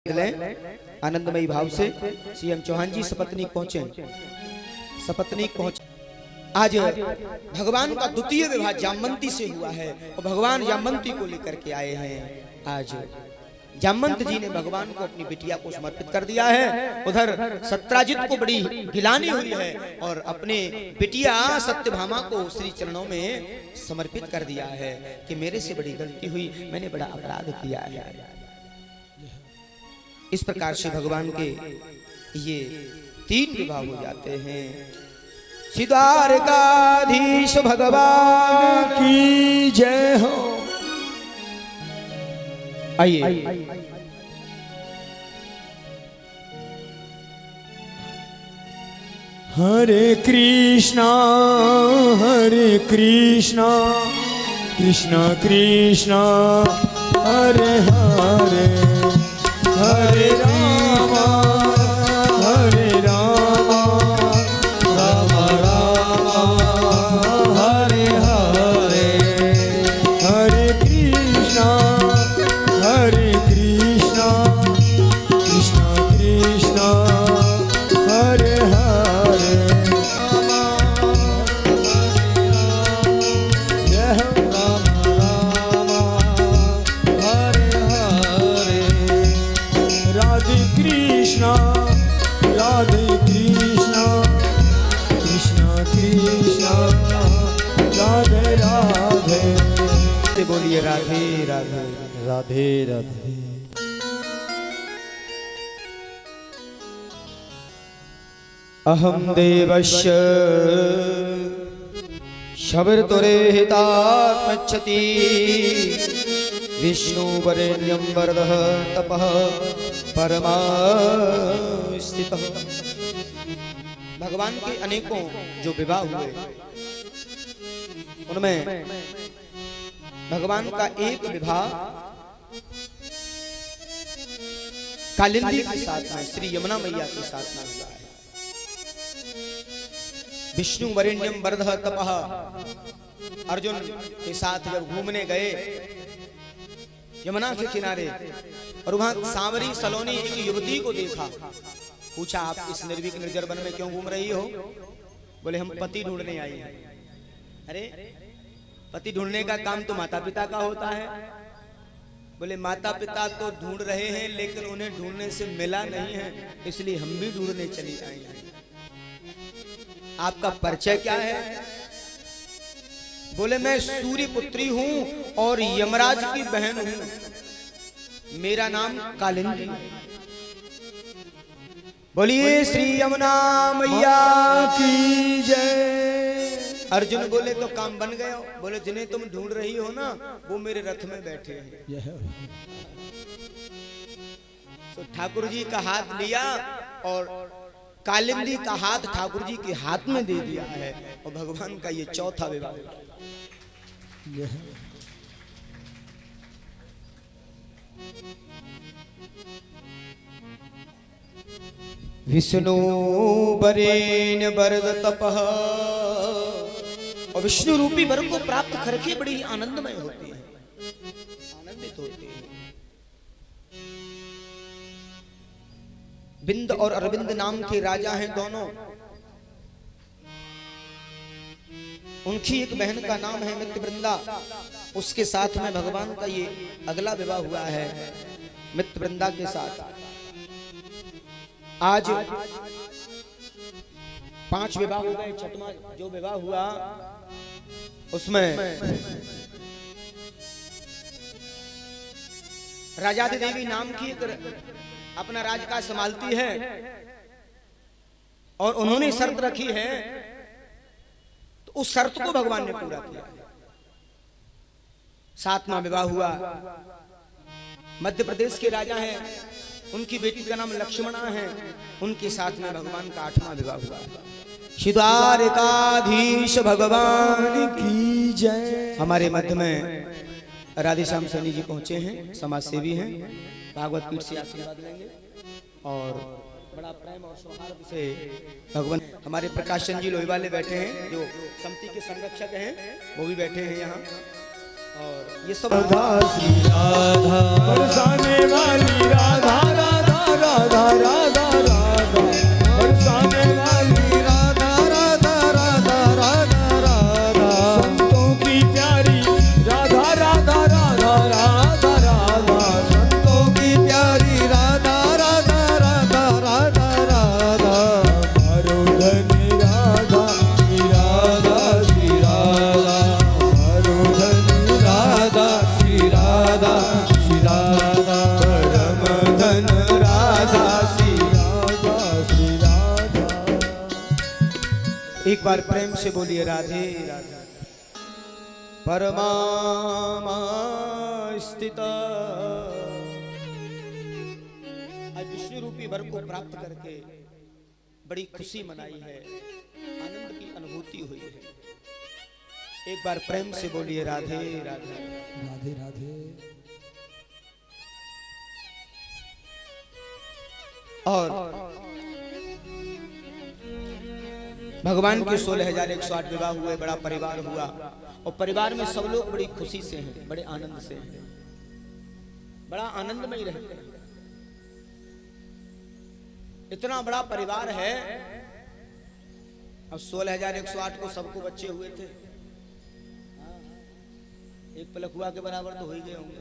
लें आनंदमयी भाव से। सीएम चौहान जी सपत्नीक पहुंचे, सपत्नीक पहुंचे। आज भगवान का द्वितीय विवाह जामवंती से हुआ है, और भगवान जामवंती को लेकर के आए हैं। आज जामवंत जी ने भगवान को अपनी बिटिया को समर्पित कर दिया है। उधर सत्राजित को बड़ी गिलानी हुई है, और अपने बिटिया सत्यभामा को श्री चरणों में समर्पित कर दिया है कि मेरे से बड़ी गलती हुई, मैंने बड़ा अपराध किया है। इस प्रकार से भगवान के ये 3 विवाह हो जाते हैं। द्वारकाधीश भगवान की जय हो। आइए हरे कृष्णा कृष्णा कृष्णा हरे हरे, हरे रामा हरे रामा, राम राम हरे हरे, हरे कृष्णा कृष्णा कृष्णा हरे हरे, जय हो राम राम हरे हरे। राधे कृष्णा कृष्णा कृष्णा राधे राधे। बोलिए राधे राधे राधे राधे। अहम देवस्य शबरतुरेहितात्मच्छति, विष्णुवरेण्यं वरदः तपः परमास्थितः। भगवान के अनेकों जो विवाह हुए, उनमें भगवान का एक विवाह कालिंदी के साथ में, श्री यमुना मैया के साथ में हुआ है। विष्णु वरेण्यम वरदः तपः, अर्जुन के साथ जब घूमने गए यमुना के किनारे, और वहां सांवरी सलोनी एक युवती को देखा। पूछा, आप इस निर्भीक निर्जर वन में क्यों घूम रही हो? बोले, हम पति ढूंढने आई हैं। अरे, पति ढूंढने का काम तो माता पिता का होता है, बोले माता पिता तो ढूंढ रहे हैं लेकिन उन्हें ढूंढने से मिला नहीं है, इसलिए हम भी ढूंढने चली आई हैं। आपका परिचय क्या है? बोले मैं सूर्य पुत्री हूं और यमराज की बहन हूं, मेरा नाम कालिंदी। बोलिए श्री यमुना मैया की जय। अर्जुन बोले तो काम बन गया। बोले जिन्हें तुम ढूंढ रही हो ना वो मेरे रथ में बैठे हैं। तो ठाकुर जी का हाथ लिया और कालिंदी का हाथ ठाकुर जी के हाथ में दे दिया है और भगवान का ये चौथा विवाह। विष्णु बरेन वरद तपः, और विष्णु रूपी वर को प्राप्त करके बड़ी आनंदमय होती है, आनंदित होती है। बिंद और अरविंद नाम के राजा हैं दोनों। उनकी एक बहन का नाम है मित्रवृंदा, उसके साथ में भगवान का ये अगला विवाह हुआ है मित्रवृंदा के साथ। आज 5 विवाह हो गए। छठवां जो विवाह हुआ उसमें राजादी देवी नाम की एक अपना राजकाज संभालती है और उन्होंने शर्त रखी है तो उस शर्त को भगवान ने पूरा किया। 7वां विवाह हुआ। मध्य प्रदेश के राजा हैं, उनकी बेटी का नाम लक्ष्मणा है, उनके साथ में भगवान का 8वां विवाह हुआ। द्वारिकाधीश भगवान की जय। हमारे मध्य में राधेश्याम सैनी जी पहुंचे हैं, समाज सेवी हैं, भागवत पीठ से आशीर्वाद लेंगे और बड़ा प्रेम और सौहार्द से भगवान। हमारे प्रकाशन जी लोहीवाले बैठे हैं जो समिति के संरक्षक हैं, वो भी बैठे हैं यहाँ। और ये सब राधा श्री राधा बरसाने वाली राधा राधा राधा राधा राधा बरसाने वाली राधा राधा राधा राधा राधा संतों की प्यारी राधा राधा राधा राधा राधा संतों की प्यारी राधा राधा राधा राधा राधा हमारो धनी राधा श्री राधा श्री राधा हमारो धनी राधा श्री राधा श्री राधा परम धन राधा श्री राधा श्री राधा। एक बार प्रेम से बोलिए राधे राधे। परमामा स्थित आज विष्णु रूपी वर को प्राप्त करके बड़ी खुशी मनाई है, आनंद की अनुभूति हुई है। एक बार प्रेम से बोलिए राधे राधे राधे राधे। और भगवान के 16,108 विवाह हुए, बड़ा परिवार हुआ और परिवार में सब लोग बड़ी खुशी से हैं, बड़े आनंद से हैं, बड़ा आनंदमय रहते हैं। इतना बड़ा परिवार है। अब 16,108 को सबको बच्चे हुए थे, एक पलकुआ के बराबर तो हो ही गए होंगे।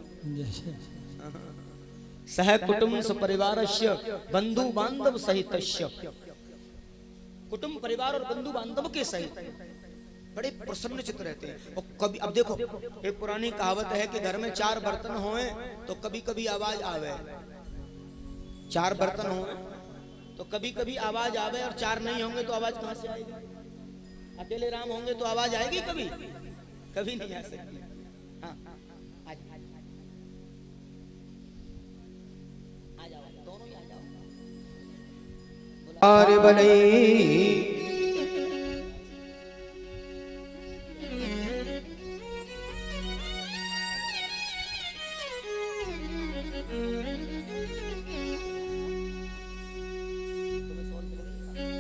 सह कुटुंब सपरिवारस्य बंधु बांधव सहितस्य, कुटुंब परिवार और बंधु बांधव के सहित बड़े प्रसन्न चित्त रहते हैं। और कभी अब देखो, एक पुरानी कहावत है कि घर में 4 बर्तन होए तो कभी कभी आवाज आवे। 4 बर्तन होए तो कभी कभी आवाज आवे और 4 नहीं होंगे तो आवाज कहां से आएगी? अकेले राम होंगे तो आवाज आएगी? कभी कभी नहीं आ सकती। हाँ, आ जाओ, दोनों ही आ जाओ। और बनई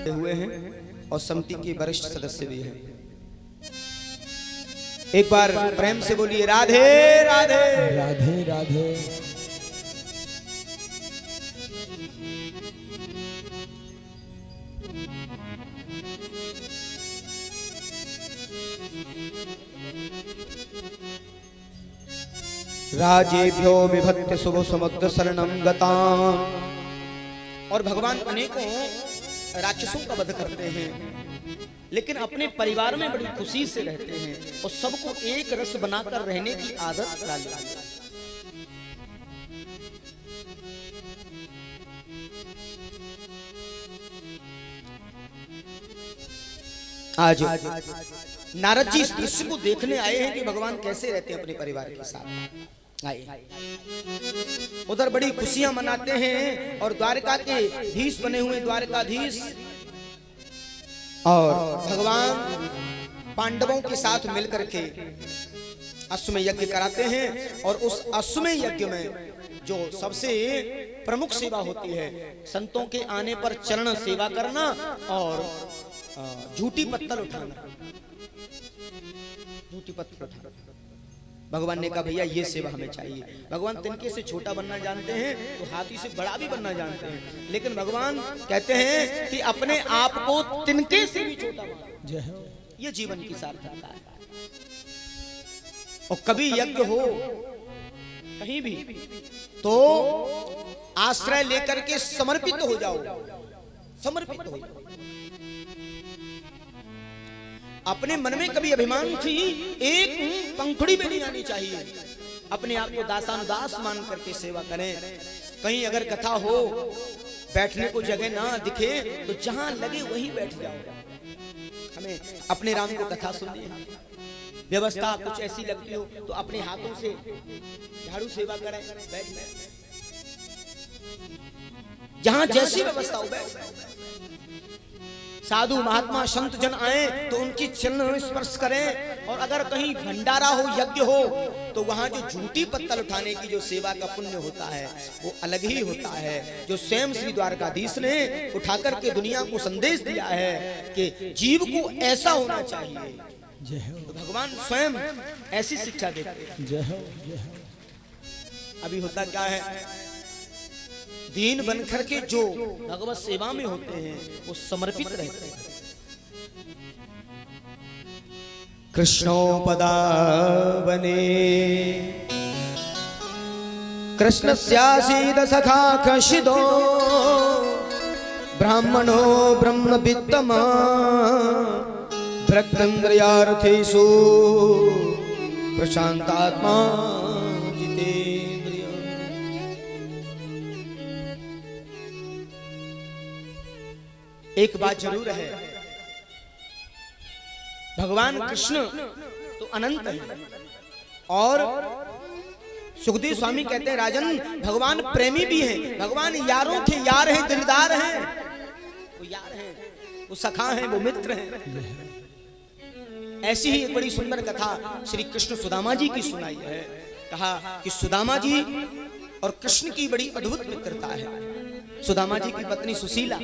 हुए हैं और समिति के वरिष्ठ सदस्य भी हैं। एक बार प्रेम से बोलिए राधे राधे राधे राधे। राजेभ्यो विभक्ति शुभ समुद्र शरणम गताम। और भगवान अनेकों राक्षसों का वध करते हैं, लेकिन अपने परिवार में बड़ी खुशी से रहते हैं और सबको एक रस बनाकर रहने की आदत डाली है। आज नारद जी इस दृश्य को देखने आए हैं कि भगवान कैसे रहते हैं अपने परिवार के साथ। आए उधर बड़ी खुशियां मनाते हैं और द्वारका के धीश बने हुए द्वारकाधीश और भगवान पांडवों के साथ मिलकर के अश्वमेध यज्ञ कराते हैं। और उस अश्वमेध यज्ञ में जो सबसे प्रमुख सेवा होती है, संतों के आने पर चरण सेवा करना और झूठी पत्तल उठाना। झूठी पत्तल उठाना भगवान ने कहा भैया ये सेवा हमें चाहिए। भगवान तिनके से छोटा बनना जानते हैं तो हाथी से बड़ा भी बनना जानते हैं, लेकिन भगवान कहते हैं कि अपने आप को तिनके से भी छोटा बनाओ, ये जीवन की सार्थकता है। और कभी यज्ञ हो कहीं भी तो आश्रय लेकर के समर्पित हो जाओ, समर्पित हो जाओ। अपने मन में कभी अभिमान की एक पंखुड़ी में नहीं आनी चाहिए। अपने आप को दासानुदास मान करके सेवा करें। कहीं अगर कथा हो, बैठने को जगह ना दिखे तो जहां लगे वहीं बैठ जाओ। हमें अपने राम को कथा सुननी है, व्यवस्था कुछ ऐसी लगती हो तो अपने हाथों से झाड़ू सेवा करें, बैठ जाए। जहां जैसी व्यवस्था हो बैठ। साधु महात्मा संत जन आए तो उनकी चरण स्पर्श करें। और अगर कहीं भंडारा हो, यज्ञ हो, तो वहां जो झूठी पत्तल उठाने की जो सेवा का पुण्य होता है वो अलग ही होता है, जो स्वयं श्री द्वारकाधीश ने उठाकर के दुनिया को संदेश दिया है कि जीव को ऐसा होना चाहिए। तो भगवान स्वयं ऐसी शिक्षा देते हैं। अभी होता क्या है, दीन बनकर के जो भगवत सेवा में होते हैं वो समर्पित रहते हैं। कृष्णोपदावने कृष्णस्यासीद सखा कशिदो ब्राह्मणो ब्रह्मवित्तमा भ्रक्तेन्द्रियार्थेषु प्रशांतात्मा जितेन्द्रिय। एक बात जरूर है, भगवान कृष्ण तो अनंत है। और सुखदेव स्वामी कहते हैं राजन भगवान प्रेमी भी हैं, भगवान यारों के यार हैं, दिलदार हैं। वो यार हैं, वो सखा हैं, वो मित्र हैं। ऐसी ही एक बड़ी सुंदर कथा श्री कृष्ण सुदामा जी की सुनाई है। कहा कि सुदामा जी और कृष्ण की बड़ी अद्भुत मित्रता है। सुदामा जी की पत्नी सुशीला,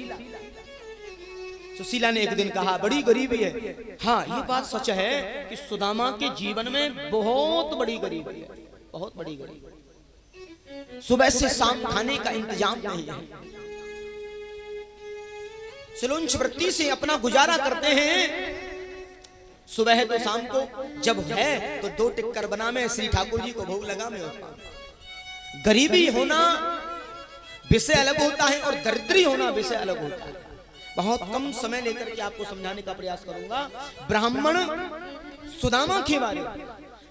सुशीला ने एक दिन कहा बड़ी गरीबी है। हाँ ये बात सच है कि सुदामा के जीवन में बहुत बड़ी गरीबी है, बहुत बड़ी गरीबी। सुबह से शाम खाने का इंतजाम नहीं है, सिलुंच वृत्ति से अपना गुजारा करते हैं। सुबह है तो शाम को जब है तो 2 टिक्कर बना में श्री ठाकुर जी को भोग लगा में। गरीबी होना विषय अलग होता है और दरिद्री होना विषय अलग होता है। बहुत कम समय लेकर के आपको समझाने का प्रयास करूंगा। ब्राह्मण सुदामा के बारे में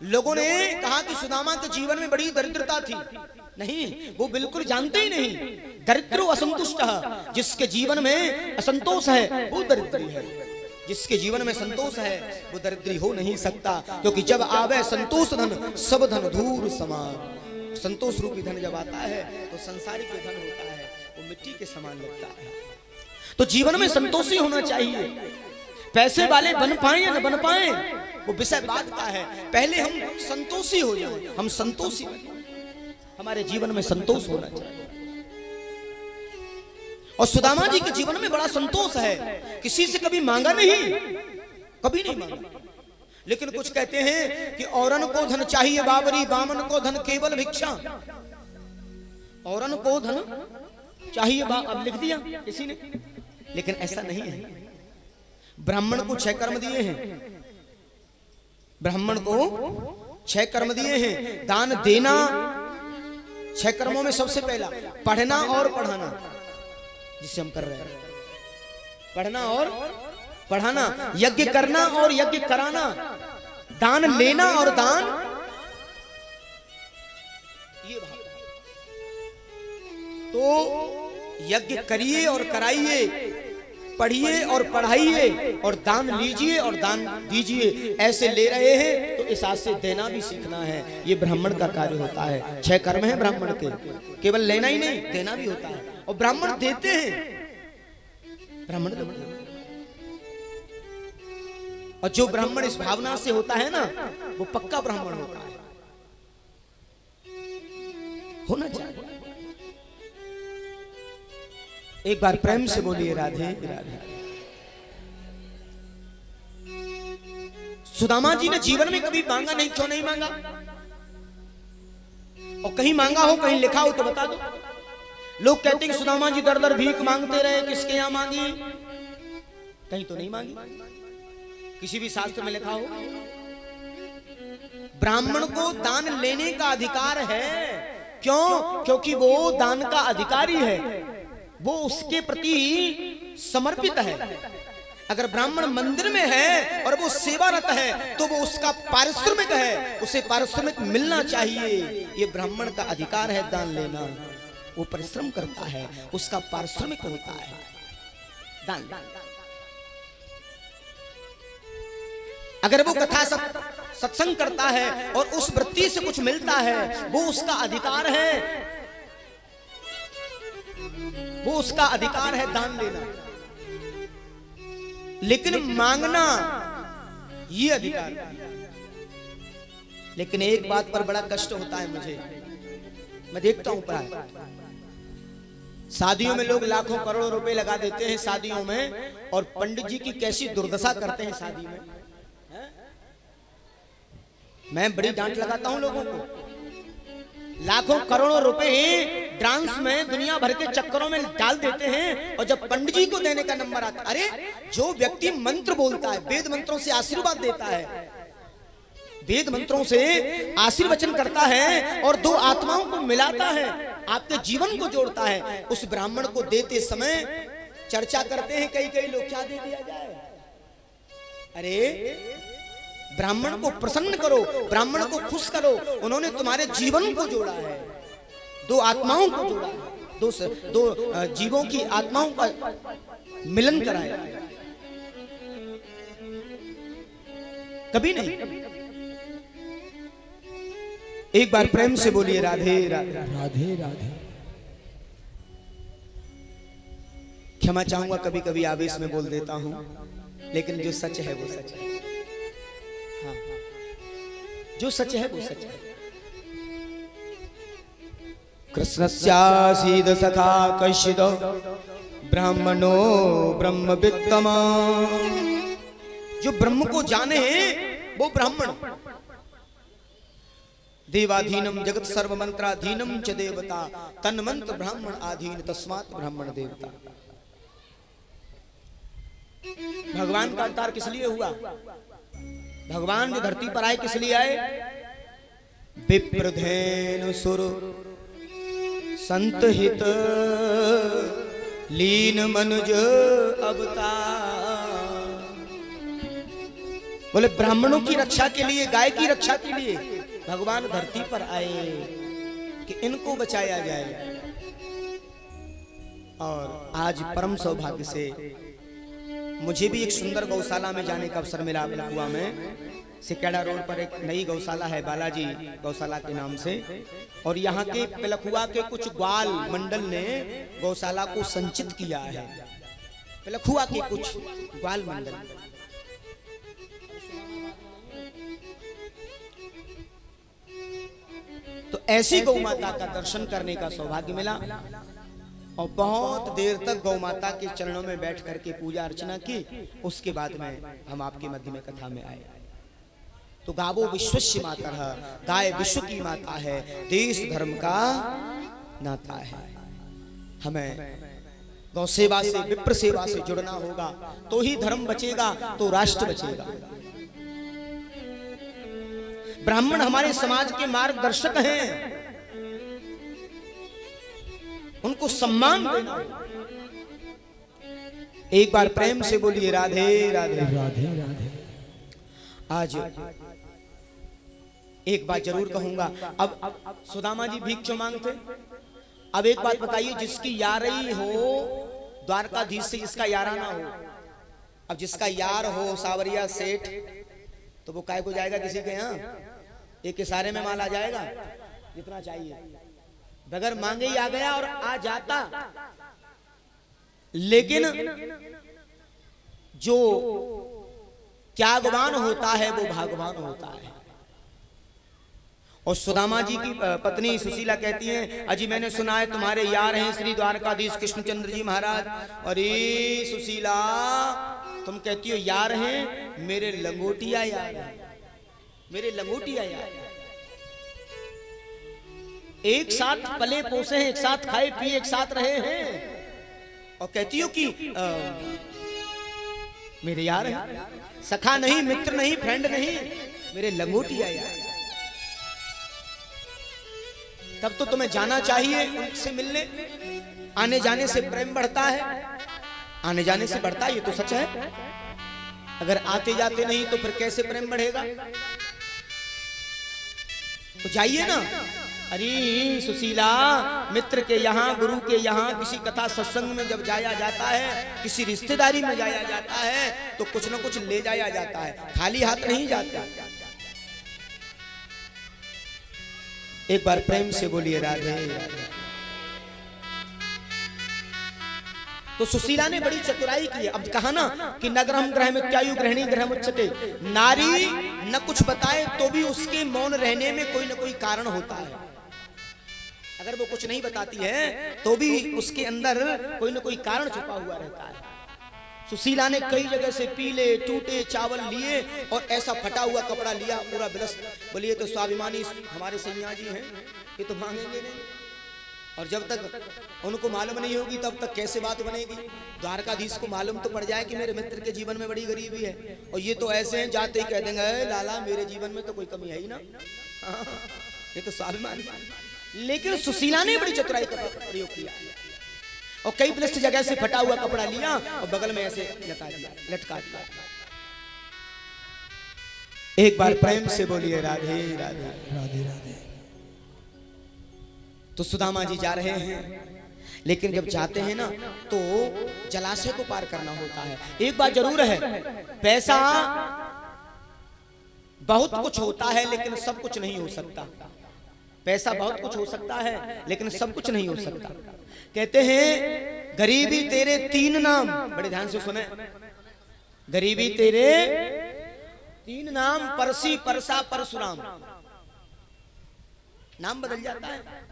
लोगों ने कहा कि सुदामा के जीवन में बड़ी दरिद्रता थी। नहीं, वो बिल्कुल जानते ही नहीं। दरिद्रो असंतुष्ट, जिसके जीवन में असंतोष है वो दरिद्री है। जिसके जीवन में संतोष है वो दरिद्री हो नहीं सकता, क्योंकि जब आवे संतोष धन सब धन धूर समान। संतोष रूपी धन जब आता है तो संसारिक जो धन होता है वो मिट्टी के समान लगता है। तो जीवन में संतोषी होना चाहिए। पैसे वाले बन पाए या न बन पाए वो विषय बात का है, पहले हम संतोषी हो जाए। हम संतोषी, हमारे जीवन में संतोष होना चाहिए। और सुदामा जी के जीवन में बड़ा संतोष है, किसी से कभी मांगा नहीं, कभी नहीं मांगा। लेकिन कुछ कहते हैं कि औरन को धन चाहिए बाबरी, बामन को धन केवल भिक्षा। औरन को धन चाहिए, अब लिख दिया किसी ने, लेकिन ऐसा नहीं है। ब्राह्मण को 6 कर्म दिए हैं, ब्राह्मण को 6 कर्म दिए हैं। दान देना 6 कर्मों में सबसे पहला, पढ़ना और पढ़ाना, जिसे हम कर रहे हैं, पढ़ना और पढ़ाना, यज्ञ करना और यज्ञ कराना, दान लेना और दान, ये भाव। तो यज्ञ करिए और कराइए, पढ़िए और पढ़ाइए, और दान लीजिए और दान दीजिए। ऐसे ले रहे हैं तो इस आज से देना भी सीखना है। ये ब्राह्मण का कार्य होता है। 6 कर्म है ब्राह्मण के, केवल लेना ही नहीं, देना भी होता है। और ब्राह्मण देते हैं, ब्राह्मण देते हैं। और जो ब्राह्मण इस भावना से होता है ना, वो पक्का ब्राह्मण होता है, होना चाहिए। एक बार प्रेम से बोलिए राधे राधे। सुदामा जी ने जीवन में कभी मांगा नहीं, क्यों नहीं मांगा? और कहीं मांगा हो, कहीं लिखा हो तो बता दो। लोग कहते हैं कि सुदामा जी दर दर भीख मांगते रहे, किसके यहां मांगी? कहीं तो नहीं मांगी, किसी भी शास्त्र में लिखा हो। ब्राह्मण को दान लेने का अधिकार है। क्यों? क्योंकि वो दान का अधिकारी है, वो उसके प्रति समर्पित है। अगर ब्राह्मण मंदिर में है और वो सेवारत है तो वो उसका पारिश्रमिक है, उसे पारिश्रमिक मिलना चाहिए। ये ब्राह्मण का अधिकार है दान लेना। वो परिश्रम करता है, उसका पारिश्रमिक होता है दान। अगर वो कथा सत्संग करता है और उस वृत्ति से कुछ मिलता है, वो उसका अधिकार है, वो उसका अधिकार है दान लेना। लेकिन मांगना ये अधिकार नहीं। लेकिन एक बात पर बड़ा कष्ट होता है मुझे, मैं देखता हूं प्राय शादियों में लोग लाखों करोड़ों रुपए लगा देते हैं शादियों में, और पंडित जी की कैसी दुर्दशा करते हैं शादी में। मैं बड़ी डांट लगाता हूं लोगों को। लाखों करोड़ों रुपए डांस में दुनिया भर के चक्करों में डाल देते हैं, और जब पंडित जी को देने का नंबर आता, अरे जो व्यक्ति मंत्र बोलता है, वेद मंत्रों से आशीर्वाद देता है, वेद मंत्रों से आशीर्वचन करता है और 2 आत्माओं को मिलाता है, आपके जीवन को जोड़ता है, उस ब्राह्मण को देते समय चर्चा करते हैं कई लोग, क्या दे दिया जाए? अरे ब्राह्मण को प्रसन्न करो, ब्राह्मण को खुश करो। उन्होंने तुम्हारे जीवन को जोड़ा है, 2 आत्माओं को जोड़ा है, 2 जीवों की आत्माओं का मिलन कराया। कभी नहीं। एक बार प्रेम से बोलिए राधे राधे राधे राधे। क्षमा चाहूंगा, कभी कभी आवेश में बोल देता हूं, लेकिन जो सच है वो सच है। हाँ, जो सच है वो सच है। कृष्णस्यासीद सखा कश्चिद ब्राह्मणो ब्रह्मवित्तमा। जो ब्रह्म को जाने वो ब्राह्मण। देवाधीनम जगत सर्व मंत्राधीनम च देवता, तन्मंत्र ब्राह्मण आधीन तस्मात् ब्राह्मण देवता। भगवान का अवतार किस लिए हुआ? भगवान जो धरती पर आए किस लिए आए? विप्रधेन सुर संत हित लीन मनुज अवतार। बोले ब्राह्मणों की रक्षा के लिए, गाय की रक्षा के लिए भगवान धरती पर आए कि इनको बचाया जाए। और आज परम सौभाग्य से मुझे भी एक सुंदर गौशाला में जाने का अवसर मिला। पिलखुआ में सिकेड़ा रोड पर एक नई गौशाला है, बालाजी गौशाला के नाम से, और यहाँ के पिलखुआ के कुछ ग्वाल मंडल ने गौशाला को संचित किया है। पिलखुआ के कुछ ग्वाल मंडल। तो ऐसी गौ माता का दर्शन करने का सौभाग्य मिला, और बहुत देर तक गौ माता के चरणों में बैठ करके पूजा अर्चना की। उसके बाद में हम आपके मध्य में कथा में आए। तो गावो विश्वस्य मातरः, गाय विश्व की माता है, देश धर्म का नाता है। हमें गौ सेवा से, विप्र सेवा से जुड़ना होगा, तो ही धर्म बचेगा, तो राष्ट्र बचेगा। ब्राह्मण हमारे समाज के मार्गदर्शक हैं, उनको सम्मान देना। एक बार प्रेम से बोलिए राधे राधे राधे राधे। आज एक बात जरूर कहूंगा। अब सुदामा जी भीख क्यों मांगते? अब एक बात बताइए, जिसकी यारी हो द्वारकाधीश से, जिसका याराना हो, अब जिसका यार हो सावरिया सेठ, तो वो काय को जाएगा किसी के यहाँ? एक इशारे में माल आ जाएगा जितना चाहिए, बगैर मांगे ही आ गया और आ जाता। लेकिन जो त्यागवान होता है वो भागवान होता है। और सुदामा जी की पत्नी सुशीला कहती है, अजी मैंने सुना है तुम्हारे यार हैं श्री द्वारकाधीश कृष्णचंद्र जी महाराज। अरे सुशीला, तुम कहती हो यार हैं, मेरे लंगोटिया यार हैं, मेरे लंगोटिया यार। एक साथ पले पोसे हैं, एक साथ खाए पिए, एक साथ रहे हैं, और कहती हो कि मेरे यार हैं, सखा नहीं, मित्र नहीं, फ्रेंड नहीं, मेरे लंगोटिया यार। तब तो तुम्हें जाना चाहिए उनसे मिलने। आने जाने से प्रेम बढ़ता है, आने जाने से बढ़ता है, ये तो सच है। अगर आते जाते नहीं तो फिर कैसे प्रेम बढ़ेगा? तो जाइए ना। अरे सुशीला, मित्र के यहाँ, गुरु के यहाँ किसी कथा सत्संग में जब जाया जाता है, किसी रिश्तेदारी में जाया जाता है, तो कुछ न कुछ ले जाया जाता है, खाली हाथ नहीं जाता। एक बार प्रेम से बोलिए राधे राधे। तो सुशीला ने बड़ी चतुराई की। अब कहा ना कि नगरम ग्रह मित्यायु गृहिणी ग्रह मुच्यते। नारी न कुछ बताए तो भी उसके मौन रहने में कोई न कोई कारण होता है। अगर वो कुछ नहीं बताती है तो भी उसके अंदर कोई न कोई कारण छुपा हुआ रहता है। सुशीला ने कई जगह से पीले टूटे चावल लिए और ऐसा फटा हुआ कपड़ा लिया, पूरा बिलस्त। बोलिए तो स्वाभिमानी हमारे सैया जी हैं, ये तो मांगेंगे नहीं। और जब तक उनको मालूम नहीं होगी तब तक कैसे बात बनेगी? द्वारकाधीश को मालूम तो पड़ जाए कि मेरे मित्र के जीवन में बड़ी गरीबी है, और ये तो ऐसे हैं जाते ही कह देंगे लाला मेरे जीवन में तो कोई कमी है ही ना। ये तो स्वाभिमानी। लेकिन सुशीला ने बड़ी चतुराई का प्रयोग किया और कई बिलस्त जगह से फटा हुआ कपड़ा लिया और बगल में ऐसे लटका दिया। एक बार प्रेम से बोलिए राधे राधे राधे राधे। तो सुदामा जी जा रहे हैं, लेकिन जब जाते हैं ना तो जलाशय को पार करना होता है। एक बात जरूर है, पैसा बहुत कुछ होता है लेकिन सब कुछ नहीं हो सकता। पैसा बहुत कुछ हो सकता है लेकिन सब कुछ नहीं हो सकता। कहते हैं गरीबी तेरे तीन नाम, बड़े ध्यान से सुने, गरीबी तेरे तीन नाम, परसी परसा परशुराम। नाम बदल जाता है।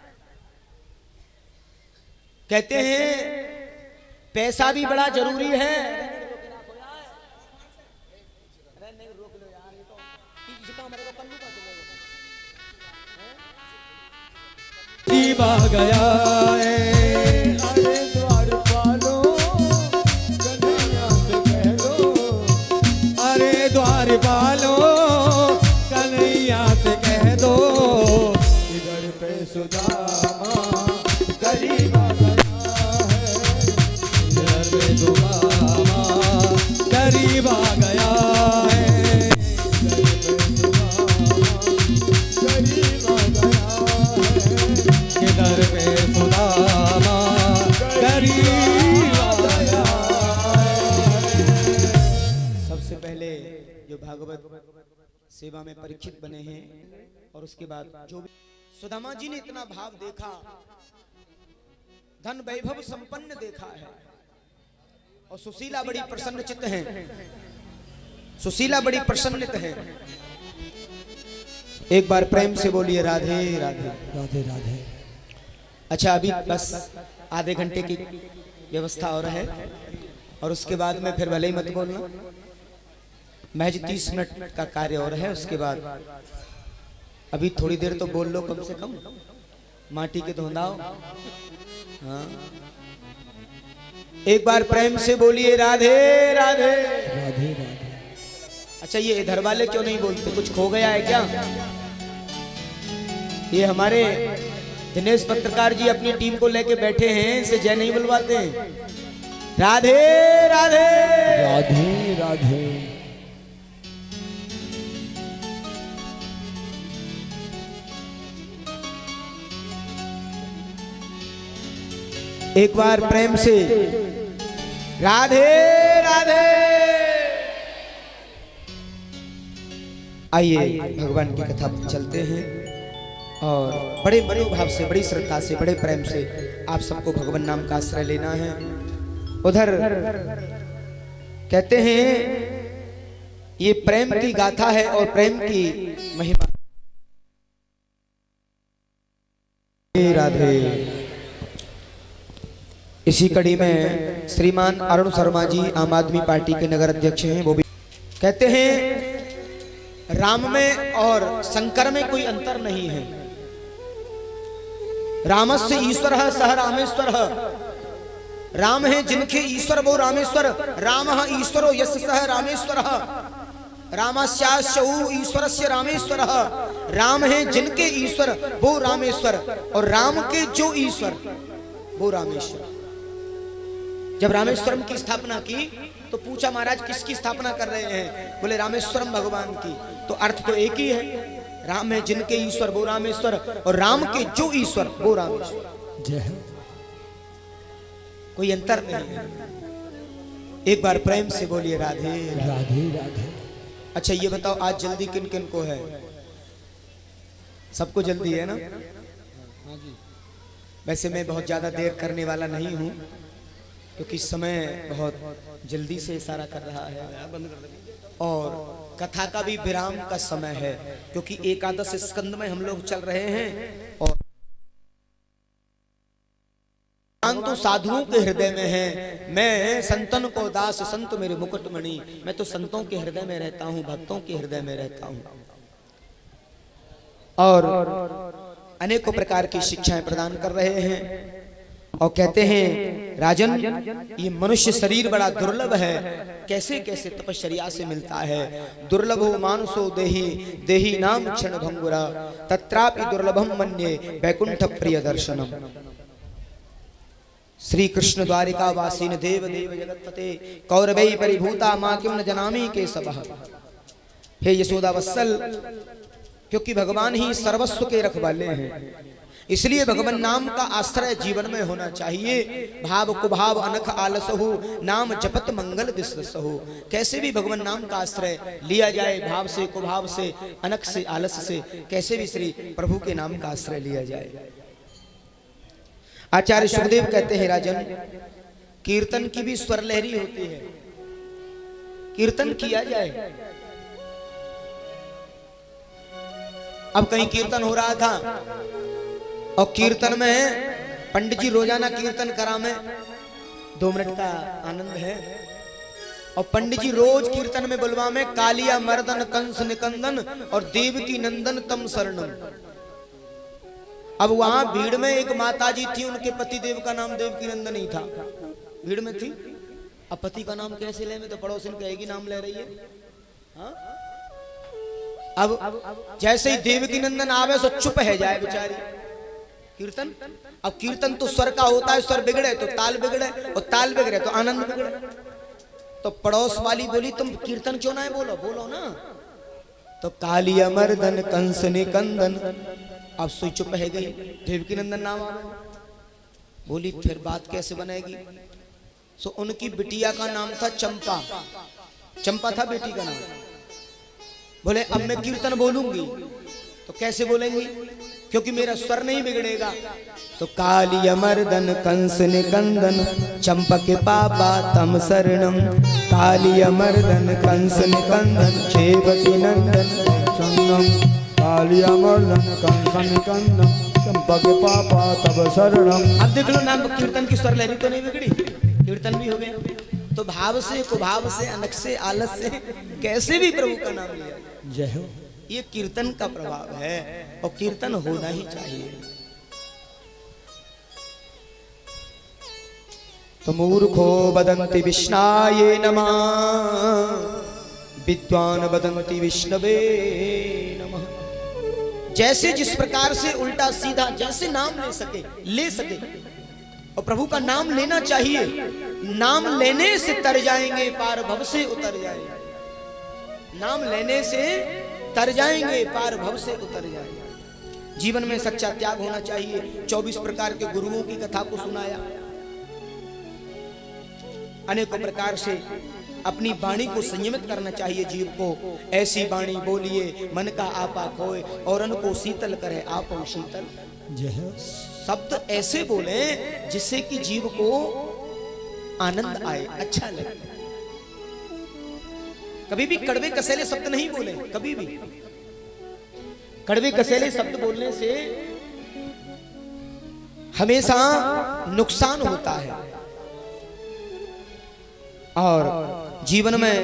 कहते हैं पैसा भी बड़ा जरूरी है। दीवा गया है, अरे द्वारपालो कन्हैया से कह दो, अरे द्वारपालो कन्हैया से कह दो, इधर पे सुदामा गरीब आ गया है, इधर पे सुदामा गरीब आ गया है, इधर पे सुदामा गरीब आ गया है। सबसे पहले जो भागवत सेवा में परीक्षित बने हैं और उसके बाद जो सुदामा जी ने इतना भाव देखा, धन वैभव संपन्न देखा है, और सुशीला बड़ी प्रसन्नचित्त हैं, सुशीला बड़ी प्रसन्नित हैं। एक बार प्रेम से बोलिए राधे राधे राधे राधे। अच्छा, अभी बस आधे घंटे की व्यवस्था और है, और उसके बाद में फिर भले ही मत बोलना, महज 30 मिनट का कार्य और है। उसके बाद अभी थोड़ी देर तो बोल लो कम से कम, माटी के धोंदाओ। हाँ, एक बार प्रेम से बोलिए राधे राधे राधे राधे। अच्छा, ये इधर वाले क्यों नहीं बोलते? कुछ खो गया है क्या? ये हमारे दिनेश पत्रकार जी अपनी टीम को लेके बैठे हैं, इनसे जय नहीं बुलवाते हैं। राधे राधे राधे राधे। एक बार प्रेम से राधे राधे। आइए भगवान की कथा पर चलते हैं और बड़े मनोभाव से, बड़ी श्रद्धा से, बड़े प्रेम से आप सबको भगवान नाम का आश्रय लेना है। उधर कहते हैं ये प्रेम की गाथा है और प्रेम की महिमा। राधे। इसी कड़ी में श्रीमान अरुण शर्मा जी आम आदमी पार्टी के नगर अध्यक्ष हैं, वो भी कहते हैं राम में और शंकर में कोई अंतर नहीं है। रामस्य ईश्वर सह रामेश्वर। राम है जिनके ईश्वर वो रामेश्वर। राम ईश्वरो यस्य सह रामेश्वर। रामस्यास्य ईश्वरस्य रामेश्वर। राम है जिनके ईश्वर वो रामेश्वर और राम के जो ईश्वर वो रामेश्वर। जब रामेश्वरम की स्थापना की तो पूछा महाराज किसकी स्थापना कर रहे हैं? बोले रामेश्वरम भगवान की। तो अर्थ तो एक ही है, राम है जिनके ईश्वर वो रामेश्वर और राम के जो ईश्वर वो रामेश्वर। जय हो। कोई अंतर नहीं है। एक बार प्रेम से बोलिए राधे राधे राधे। अच्छा ये बताओ आज जल्दी किन किन को है? सबको जल्दी है ना? वैसे मैं बहुत ज्यादा देर करने वाला नहीं हूं क्योंकि समय बहुत जल्दी से इशारा कर रहा है और कथा का भी विराम का समय है क्योंकि एकादश स्कंद में हम लोग चल रहे हैं और तो साधुओं के हृदय में है। मैं संतन को दास संत मेरे मुकुटमणि। मैं तो संतों के हृदय में रहता हूँ, भक्तों के हृदय में रहता हूँ और अनेकों प्रकार की शिक्षाएं प्रदान कर रहे हैं। और कहते हैं राजन ये मनुष्य शरीर बड़ा दुर्लभ है, कैसे कैसे तपश्चर्या से मिलता है। दुर्लभो मानुषो देहि देहि नाम क्षण भंगुरा तत्रापि दुर्लभम मन्ये वैकुंठ प्रिय दर्शनम। श्री कृष्ण द्वारिका वासीन देव देव जगतपते कौरवै परिभूता मां किम न जनामि के सबह। हे यशोदा वत्सल, क्योंकि भगवान ही सर्वस्व के रखवाले हैं इसलिए भगवान नाम का आश्रय जीवन में होना चाहिए। भाव कुभाव अनख आलसहु नाम जपत मंगल दिसहु। कैसे भी भगवान नाम का आश्रय लिया जाए, भाव से, कुभाव से, अनख से, आलस से, कैसे भी श्री प्रभु के नाम का आश्रय लिया जाए। आचार्य सुखदेव कहते हैं राजन कीर्तन की भी स्वर लहरी होती है, कीर्तन किया जाए। अब कहीं कीर्तन हो रहा था और कीर्तन में पंडित जी रोजाना कीर्तन करा में 2 मिनट का आनंद है और पंडित जी रोज कीर्तन में बुलवा में कालिया मर्दन कंस निकंदन और देवकी नंदन तम शरणम। अब वहां भीड़ में एक माता जी थी, उनके पति देव का नाम देवकी नंदन ही था, भीड़ में थी। अब पति का नाम कैसे ले? में तो पड़ोसन कहेगी नाम ले रही है। हाँ? अब जैसे ही देवकी नंदन आवे सो चुप है जाए बेचारी कीर्तन। अब कीर्तन तो स्वर का होता है, स्वर बिगड़े तो ताल बिगड़े और ताल बिगड़े तो आनंद बिगड़े। तो पड़ोस वाली बोली तुम कीर्तन क्यों ना है? बोलो बोलो ना। तो कालिया मर्दन कंस निकंदन। अब सोई चुप है गई, देवकी नंदन नाम आ बोली फिर बात कैसे बनेगी? सो उनकी बिटिया का नाम था चंपा। चंपा था बेटी का नाम। बोले अब मैं कीर्तन बोलूंगी तो कैसे बोलेंगी क्योंकि मेरा स्वर नहीं बिगड़ेगा। तो कालिया मर्दन कंस निकंदन चंपक पापा तम शरणम। कालिया मर्दन कंस निकंदन देवकी नंदन चंदम। कालिया मर्दन कंस निकंदन चंपक पापा तब शरणम। अब देख लो नाम कीर्तन की स्वर लहरी तो नहीं बिगड़ी, कीर्तन भी हो गया। तो भाव से, कुभाव से, अनख से, आलस से कैसे भी प्रभु का नाम लिया। जय हो। ये कीर्तन का प्रभाव है और कीर्तन होना ही चाहिए। तो मूर्खो वदन्ति विष्णाये नमः विद्वान वदन्ति विष्णवे नमः। जैसे जिस प्रकार से उल्टा सीधा जैसे नाम ले सके और प्रभु का नाम लेना चाहिए। नाम लेने से तर जाएंगे, पार भव से उतर जाएंगे। नाम लेने से तर जाएंगे, पार भव से उतर जाएंगे। जीवन में सच्चा त्याग होना चाहिए। 24 प्रकार के गुरुओं की कथा को सुनाया। अनेकों प्रकार से अपनी वाणी को संयमित करना चाहिए जीव को। ऐसी वाणी बोलिए मन का आपा खोए, औरन को शीतल करे आप शीतल। शब्द ऐसे बोले जिससे कि जीव को आनंद आए, अच्छा लगे। कभी भी कड़वे कसैले शब्द नहीं बोले। कभी भी कड़वे कसैले शब्द बोलने से हमेशा नुकसान होता है। और जीवन में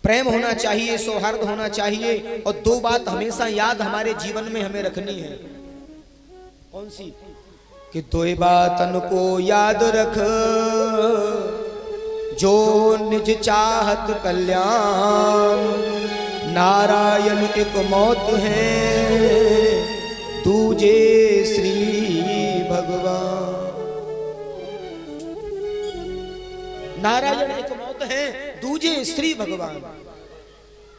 प्रेम होना चाहिए, सौहार्द होना चाहिए। और दो बात हमेशा याद हमारे जीवन में हमें रखनी है। कौन सी? कि दो बातन को याद रख, जो निज चाहत कल्याण। नारायण एक मौत है, दूजे श्री भगवान। नारायण एक मौत है, दूजे श्री भगवान।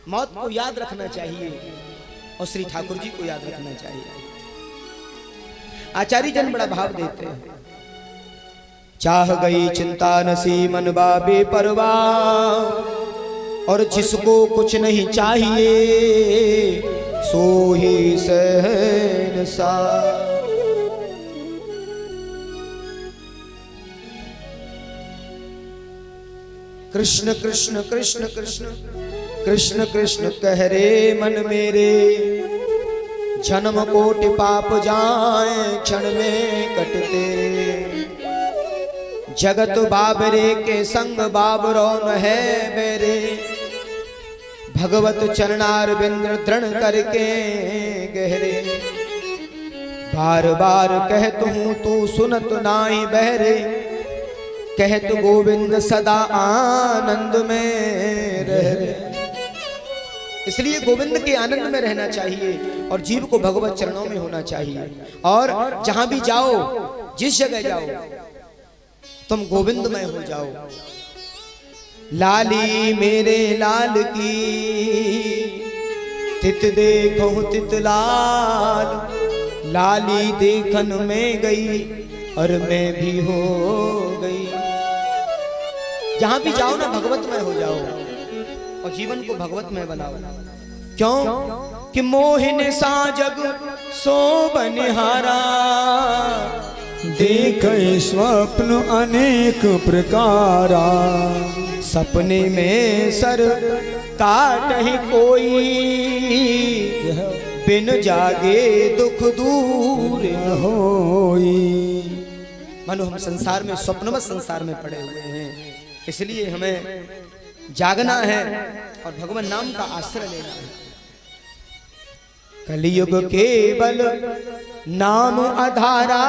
मौत को याद रखना चाहिए और श्री ठाकुर जी को याद रखना चाहिए। आचार्य जन बड़ा भाव देते हैं। चाह गई चिंता नसी मन बाबे परवाह, और जिसको कुछ नहीं चाहिए सो ही शहंशाह। कृष्ण कृष्ण कृष्ण कृष्ण कृष्ण कृष्ण कह रे मन मेरे, जन्म कोटि पाप जाए क्षण में कटते। जगत बाबरे के संग बाबरो न है मेरे, भगवत चरणार बिंद्र दृढ़ करके गहरे। बार बार कहत हूँ तू सुनत नाई बहरे, कहत गोविंद सदा आनंद में रह रे। इसलिए गोविंद के आनंद में रहना चाहिए और जीव को भगवत चरणों में होना चाहिए। और जहां भी जाओ, जिस जगह जाओ, तुम गोविंदमय हो जाओ। लाली मेरे लाल की, तित देखो तित लाल। लाली देखन में गई और मैं भी हो गई। जहां भी जाओ ना भगवतमय हो जाओ और जीवन को भगवतमय बनाओ। क्यों? कि मोहिन सा जग सो बनिहारा, देख स्वप्न अनेक प्रकारा। सपने में सर काट ही कोई, बिन जागे दुख दूर होई। मानो हम संसार में स्वप्नवत संसार में पड़े हुए हैं। इसलिए हमें जागना है और भगवान नाम का आश्रय लेना है। कलियुग केवल नाम आधारा,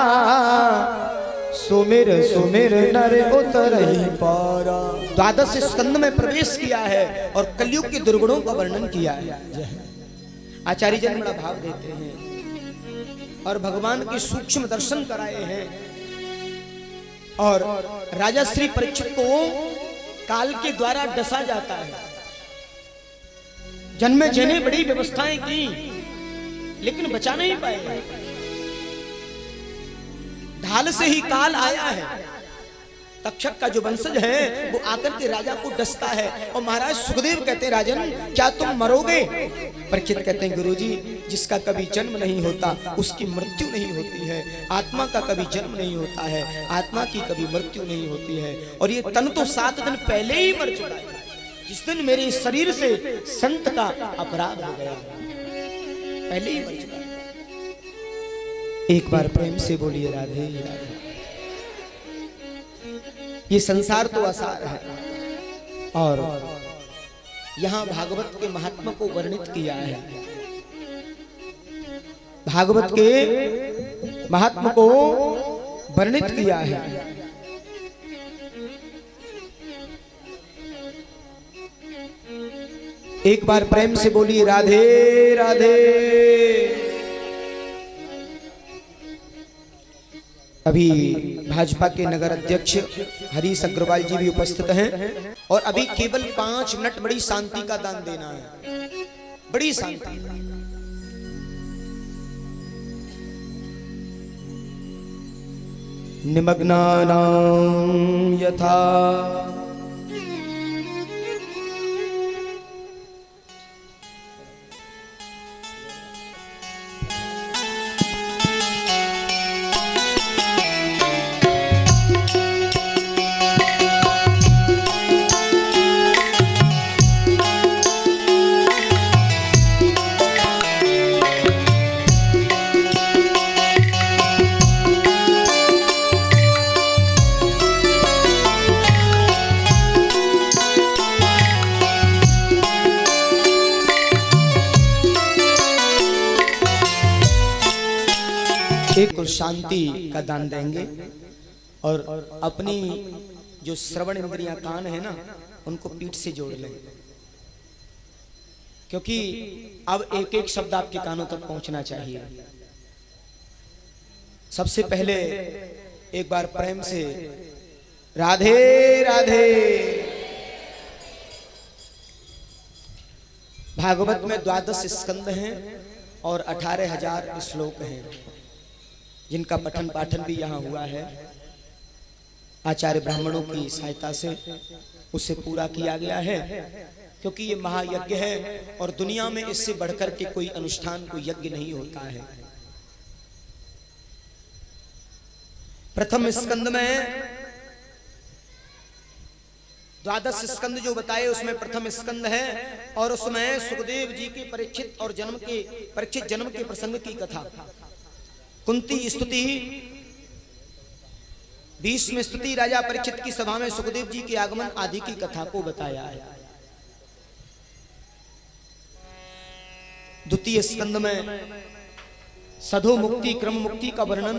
सुमिर सुमिर नर उतर ही पारा। द्वादश स्कंद में प्रवेश किया है और कलयुग के दुर्गुणों का वर्णन किया है। आचार्य जन बड़ा भाव देते हैं और भगवान के सूक्ष्म दर्शन कराए हैं। और राजा श्री परीक्षित को काल के द्वारा डसा जाता है। जन्मे जने बड़ी व्यवस्थाएं की लेकिन बचा नहीं पाए। ढाल से ही काल आया है। तक्षक का जो वंशज है वो आकर के राजा को डसता है और महाराज सुखदेव कहते हैं राजन क्या तुम मरोगे? परीक्षित कहते हैं गुरुजी जिसका कभी जन्म नहीं होता उसकी मृत्यु नहीं होती है। आत्मा का कभी जन्म नहीं होता है, आत्मा की कभी मृत्यु नहीं होती है। और ये तन तो 7 दिन पहले ही मर चुका है। जिस दिन मेरे शरीर से संत का अपराध हो गया पहले ही मर चुका है। एक बार प्रेम से बोलिए राधे राधे। ये संसार तो आसार है और यहाँ भागवत के महात्मा को वर्णित किया है। भागवत के महात्मा को वर्णित किया है। एक बार प्रेम से बोलिए राधे राधे। अभी भाजपा के नगर अध्यक्ष हरीश अग्रवाल जी भी उपस्थित हैं और अभी केवल 5 मिनट बड़ी शांति का दान देना है, बड़ी शांति। निमग्नानां यथा एक शांति का दान देंगे और अपनी जो श्रवण इंद्रियां कान है ना उनको पीठ से जोड़ लें, क्योंकि अब एक एक शब्द आपके कानों तक पहुंचना चाहिए। सबसे पहले एक बार प्रेम से राधे राधे। भागवत में 12 स्कंद हैं और 18,000 श्लोक हैं, जिनका पठन पाठन भी यहाँ हुआ है। आचार्य ब्राह्मणों की सहायता से उसे पूरा किया गया है, क्योंकि ये महायज्ञ है और दुनिया में इससे बढ़कर के कोई अनुष्ठान, कोई यज्ञ नहीं होता है। प्रथम स्कंद में 12 स्कंद जो बताए उसमें प्रथम स्कंद है और उसमें सुखदेव जी के परीक्षित जन्म के प्रसंग की कथा, कुंती स्तुति, 20वीं स्तुति राजा परीक्षित की सभा में सुखदेव जी के आगमन आदि की कथा को बताया है। द्वितीय स्कंद में सधो मुक्ति, क्रम मुक्ति का वर्णन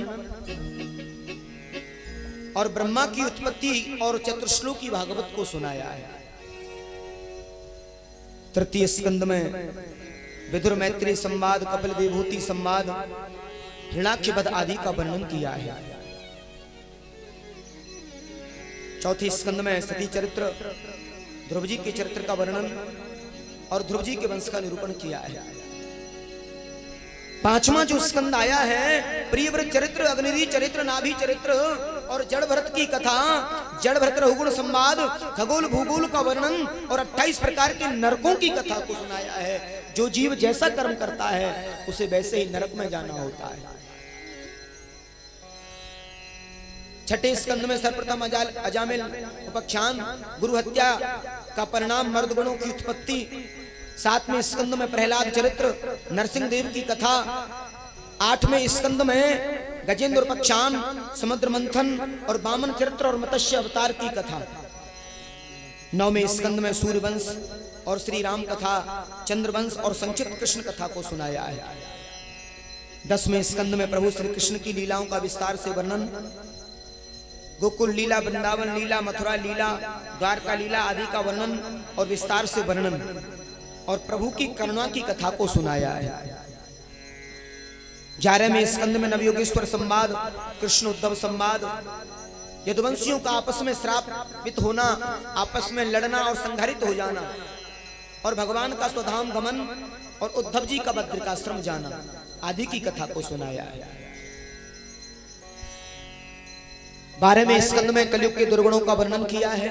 और ब्रह्मा की उत्पत्ति और चतुर्श्लोकी भागवत को सुनाया है। तृतीय स्कंद में विदुर मैत्री संवाद, कपिल विभूति संवाद, हिरण्याक्ष आदि का वर्णन किया है। चौथे स्कंद में सती चरित्र, ध्रुव जी के चरित्र का वर्णन और ध्रुव जी के वंश का निरूपण किया है। पांचवा जो स्कंद आया है प्रियव्रत चरित्र, अग्निरी चरित्र, नाभि चरित्र और जड़ भरत की कथा, जड़ भरत रघुगुण संवाद, खगोल भूगोल का वर्णन और 28 प्रकार के नरकों की कथा को सुनाया है। जो जीव जैसा कर्म करता है उसे वैसे ही नरक में जाना होता है। छठे स्कंद में सर्वप्रथम अजामिल उपख्यान, गुरु हत्या का परिणाम, मर्द गुणों की उत्पत्ति। 7वें स्कंद में प्रहलाद चरित्र, नरसिंह देव की कथा। 8वें स्कंद में गजेंद्र उपख्यान, समुद्र मंथन और वामन चरित्र और मत्स्य अवतार की कथा। 9वें स्कंद में सूर्यवंश और श्री राम कथा, चंद्रवंश और संक्षिप्त कृष्ण कथा को सुनाया है। 10वें स्कंद में प्रभु श्री कृष्ण की लीलाओं का विस्तार से वर्णन, गोकुल लीला, वृंदावन लीला, मथुरा लीला, द्वारका लीला आदि का वर्णन और विस्तार से वर्णन और प्रभु की करुणा की कथा को सुनाया है। 11वें स्कंद में नवयोगेश्वर संवाद, कृष्ण उद्धव संवाद, यदुवंशियों का आपस में श्रापित होना, आपस में लड़ना और संघारित हो जाना और भगवान का स्वधाम गमन और उद्धव जी का बद्रिकाश्रम जाना आदि की कथा को सुनाया है। 12वें स्कंद में कलयुग के दुर्गुणों का वर्णन किया है।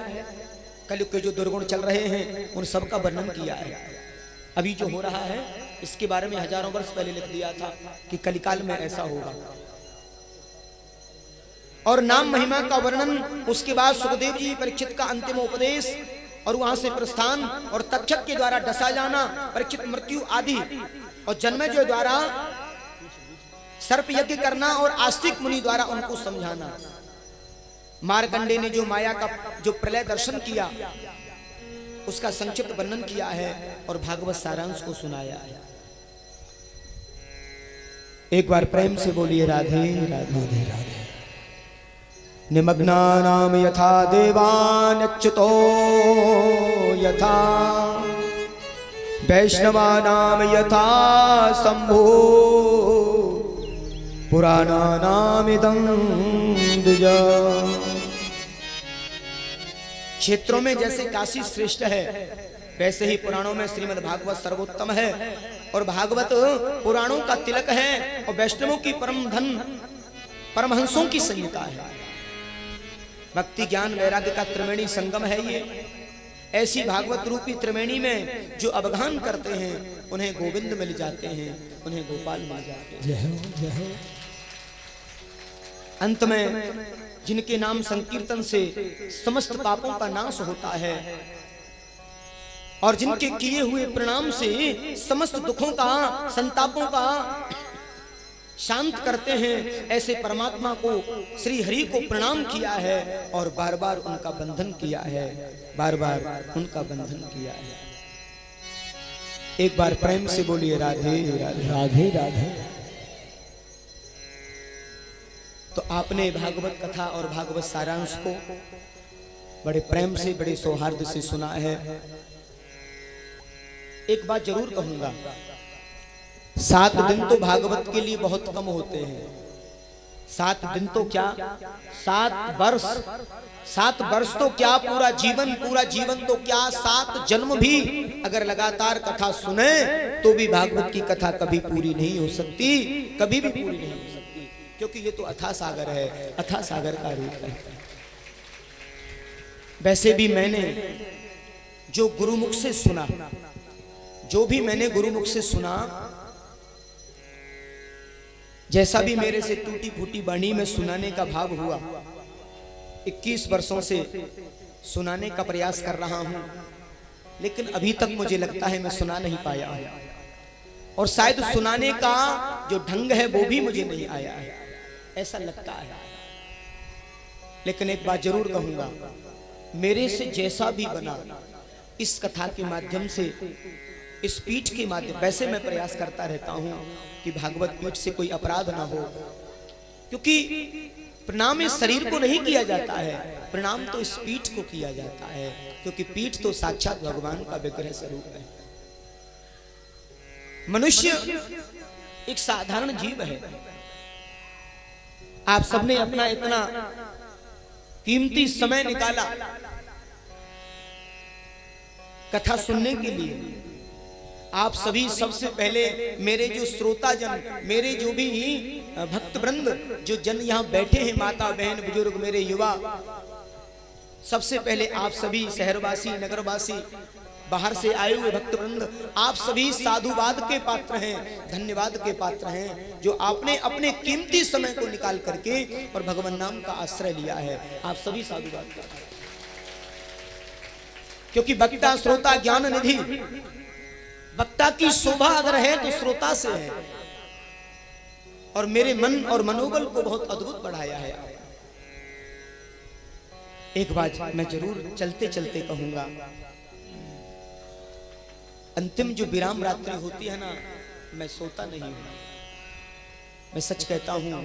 कलयुग के जो दुर्गुण चल रहे हैं उन सब का वर्णन किया है। अभी जो हो रहा है इसके बारे में हजारों वर्ष पहले लिख दिया था कि कलिकाल में ऐसा होगा। और नाम महिमा का वर्णन, उसके बाद सुखदेव जी परीक्षित का अंतिम उपदेश और वहां से प्रस्थान और तक्षक के द्वारा डसा जाना, परीक्षित मृत्यु आदि और जन्मेजय द्वारा सर्प यज्ञ करना और आस्तिक मुनि द्वारा उनको समझाना। मार्कंडे ने जो माया का जो प्रलय दर्शन किया उसका संक्षिप्त वर्णन किया है और भागवत सारांश को सुनाया है। एक बार प्रेम से बोलिए राधे राधे राधे। निमग्नानाम यथा देवान अच्युतो यथा वैष्णवानाम यथा शंभो पुराणानामिदं द्विजा। क्षेत्रों में जैसे काशी श्रेष्ठ है, वैसे ही पुराणों में श्रीमद् भागवत सर्वोत्तम है। और भागवत पुराणों का तिलक है और वैष्णवों की परम धन, परमहंसों की संहिता है। भक्ति ज्ञान वैराग्य का त्रिवेणी संगम है ये। ऐसी भागवत रूपी त्रिवेणी में जो अवगाहन करते हैं उन्हें गोविंद मिल जाते हैं, उन्हें गोपाल मिल जाते हैं। जय हो जय हो। अंत में जिनके नाम संकीर्तन से समस्त पापों का नाश होता है और जिनके किए हुए प्रणाम से समस्त दुखों का, संतापों का शांत करते हैं, ऐसे परमात्मा को, श्री हरि को प्रणाम किया है और बार बार उनका बंधन किया है, बार बार उनका बंधन किया है। एक बार प्रेम से बोलिए राधे राधे राधे राधे। तो आपने भागवत कथा और भागवत सारांश को बड़े प्रेम से, बड़े सौहार्द से सुना है। एक बात जरूर कहूंगा, 7 दिन तो भागवत के लिए बहुत कम होते हैं। 7 दिन तो क्या, 7 वर्ष, 7 वर्ष तो क्या, पूरा जीवन तो क्या, 7 जन्म भी अगर लगातार कथा सुने तो भी भागवत की कथा कभी पूरी नहीं हो सकती, कभी भी पूरी नहीं हो सकती। क्योंकि ये तो अथाह सागर है, अथाह सागर का रूप है। वैसे भी मैंने जो गुरुमुख से सुना, जो भी मैंने गुरुमुख से सुना, जैसा भी मेरे से टूटी फूटी वाणी में सुनाने का भाव हुआ, 21 वर्षों से सुनाने का प्रयास कर रहा हूं, लेकिन अभी तक मुझे लगता है मैं सुना नहीं पाया हूं। और शायद सुनाने का जो ढंग है वो भी मुझे नहीं आया है, ऐसा लगता है। लेकिन एक बात जरूर कहूंगा, मेरे से जैसा भी बना इस कथा के माध्यम से, इस पीठ के माध्यम, वैसे मैं प्रयास करता रहता हूं कि भागवत पीठ से कोई अपराध ना हो, क्योंकि प्रणाम इस शरीर को नहीं किया जाता है, प्रणाम तो इस पीठ को किया जाता है, क्योंकि पीठ तो साक्षात भगवान का विग्रह स्वरूप है। मनुष्य एक साधारण जीव है। आप सबने अपना इतना कीमती समय निकाला कथा सुनने के लिए। आप सभी सबसे पहले मेरे जो श्रोता जन, मेरे जो भी भक्त वृंद, जो जन यहाँ बैठे हैं, माता बहन बुजुर्ग मेरे युवा, सबसे पहले आप सभी शहरवासी, नगरवासी, बाहर से आए हुए भक्त वृंद, आप सभी साधुवाद के पात्र हैं, धन्यवाद के पात्र हैं, जो आपने अपने कीमती समय को निकाल करके और भगवान नाम का आश्रय लिया है। आप सभी साधुवाद का, क्योंकि वक्ता श्रोता ज्ञान निधि, वक्ता की शोभा अगर है तो श्रोता से है। और मेरे मन और मनोबल को बहुत अद्भुत बढ़ाया है। एक बात मैं जरूर चलते चलते कहूंगा, अंतिम जो विराम रात्रि होती है ना, मैं सोता नहीं हूं। मैं सच कहता हूं,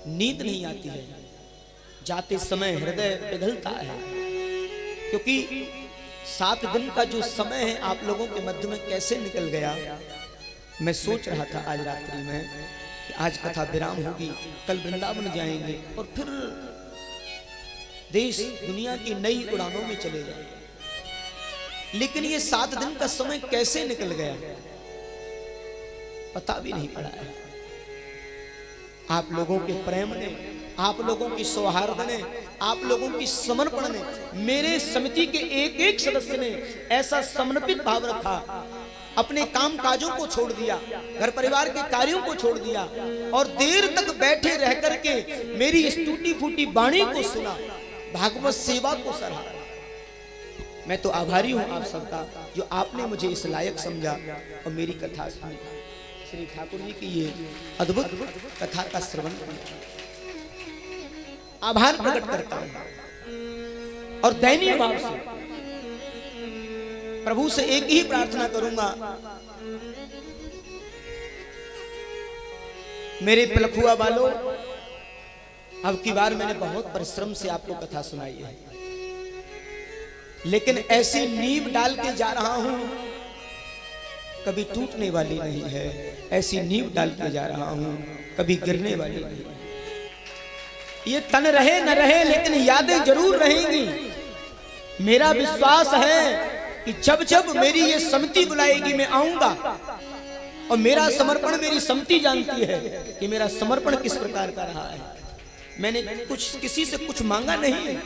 नींद नहीं आती है। जाते समय हृदय पिघलता है, क्योंकि 7 दिन का जो समय है आप लोगों के मध्य में कैसे निकल गया। मैं सोच रहा था आज रात्रि में कि आज कथा विराम होगी, कल वृंदावन जाएंगे और फिर देश दुनिया की नई उड़ानों में चले जाएंगे। लेकिन ये 7 दिन का समय कैसे निकल गया पता भी नहीं पड़ा है। आप लोगों के प्रेम ने, आप लोगों की सौहार्द ने, आप लोगों की समर्पण ने, मेरे समिति के एक एक सदस्य ने ऐसा समर्पित भाव रखा, अपने काम काजों को छोड़ दिया, घर परिवार के कार्यों को छोड़ दिया और देर तक बैठे रह करके मेरी इस टूटी फूटी वाणी को सुना, भागवत सेवा को सराहा। मैं तो आभारी हूं आप सबका, जो आपने मुझे इस लायक समझा और मेरी कथा सुनी। श्री ठाकुर जी की ये अद्भुत कथा का श्रवण किया, आभार प्रकट करता हूं। और दयनीय भाव से प्रभु से एक ही प्रार्थना करूंगा, मेरे पलखुआ वालों, अब की बार मैंने बहुत परिश्रम से आपको कथा सुनाई है। लेकिन ऐसी नींव डाल के जा रहा हूं कभी टूटने वाली नहीं है। ऐसी नींव डाल के जा रहा हूं कभी गिरने वाली नहीं है। ये तन रहे न रहे लेकिन यादें जरूर रहेंगी। मेरा विश्वास है कि जब जब मेरी ये सम्मति बुलाएगी मैं आऊंगा। और मेरा समर्पण, मेरी सम्मति जानती है कि मेरा समर्पण किस प्रकार का रहा है। मैंने कुछ किसी से कुछ मांगा नहीं,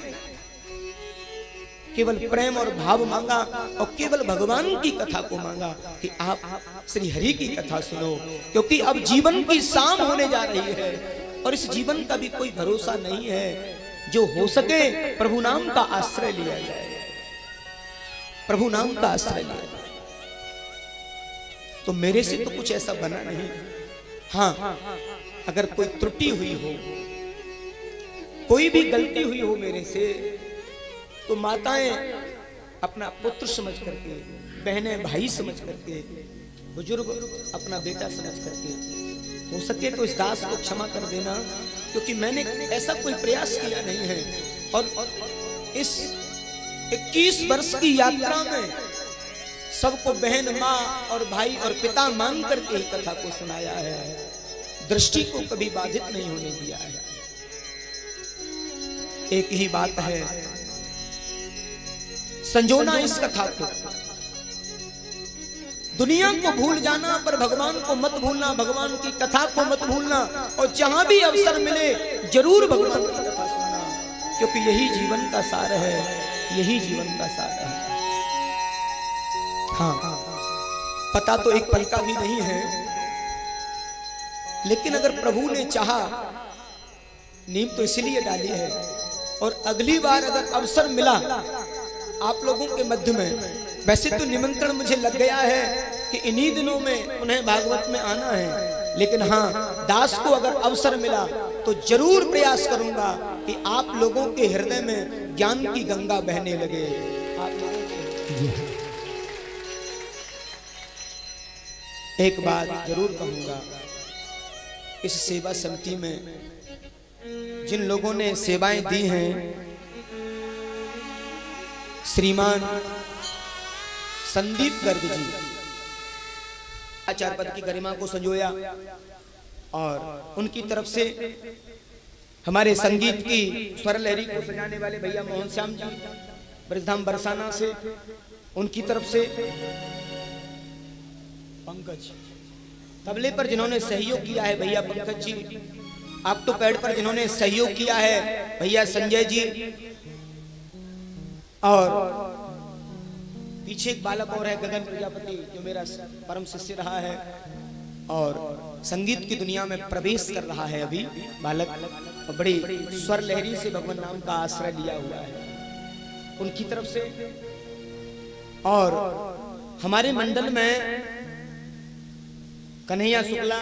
केवल प्रेम और भाव मांगा और केवल भगवान की कथा को मांगा कि आप श्री हरि की कथा सुनो, क्योंकि अब जीवन की शाम होने जा रही है और इस जीवन का भी कोई भरोसा नहीं है। जो हो सके प्रभु नाम का आश्रय लिया जाए, प्रभु नाम का आश्रय लिया जाए। तो मेरे से तो कुछ ऐसा बना नहीं। हाँ, अगर कोई त्रुटि हुई हो, कोई भी गलती हुई हो मेरे से, तो माताएं अपना पुत्र समझ करके, बहनें भाई समझ करके, बुजुर्ग अपना बेटा समझ करके, हो सके तो इस दास को क्षमा कर देना, क्योंकि मैंने ऐसा कोई प्रयास किया नहीं है। और इस 21 वर्ष की यात्रा में सबको बहन, माँ और भाई और पिता मान करके ही कथा को सुनाया है। दृष्टि को कभी बाधित नहीं होने दिया है। एक ही बात है, संजोना इस कथा को। दुनिया को भूल जाना पर भगवान को मत भूलना, भगवान की कथा को मत भूलना। और जहां भी अवसर मिले जरूर भगवान की कथा सुनना, क्योंकि यही जीवन का सार है, यही जीवन का सार है। हाँ, पता तो एक पल का भी नहीं है, लेकिन अगर प्रभु ने चाहा, नींव तो इसलिए डाली है। और अगली बार अगर अवसर मिला आप लोगों के मध्य में, वैसे तो निमंत्रण मुझे लग गया है कि इन्हीं दिनों में उन्हें भागवत में आना है, लेकिन हाँ, दास को अगर अवसर मिला तो जरूर प्रयास करूंगा कि आप लोगों के हृदय में ज्ञान की गंगा बहने लगे। आप लोगों के एक बात जरूर कहूंगा, इस सेवा समिति में जिन लोगों ने सेवाएं दी हैं, श्रीमान संदीप गर्ग जी आचार्य पद की गरिमा को संजोया, और उनकी तरफ से हमारे संगीत की स्वर लहरी को सजाने वाले भैया मोहन श्याम जी ब्रजधाम बरसाना से, उनकी तरफ से पंकज तबले पर जिन्होंने सहयोग किया है भैया पंकज जी, ऑक्टोपैड पर जिन्होंने सहयोग किया है भैया संजय जी, और पीछे एक बालक और है गगन प्रजापति जो मेरा परम शिष्य रहा है और संगीत की दुनिया में प्रवेश कर रहा है अभी बालक, और बड़ी स्वर लहरी से भगवान नाम का आश्रय लिया हुआ है, उनकी तरफ से। और हमारे मंडल में कन्हैया शुक्ला,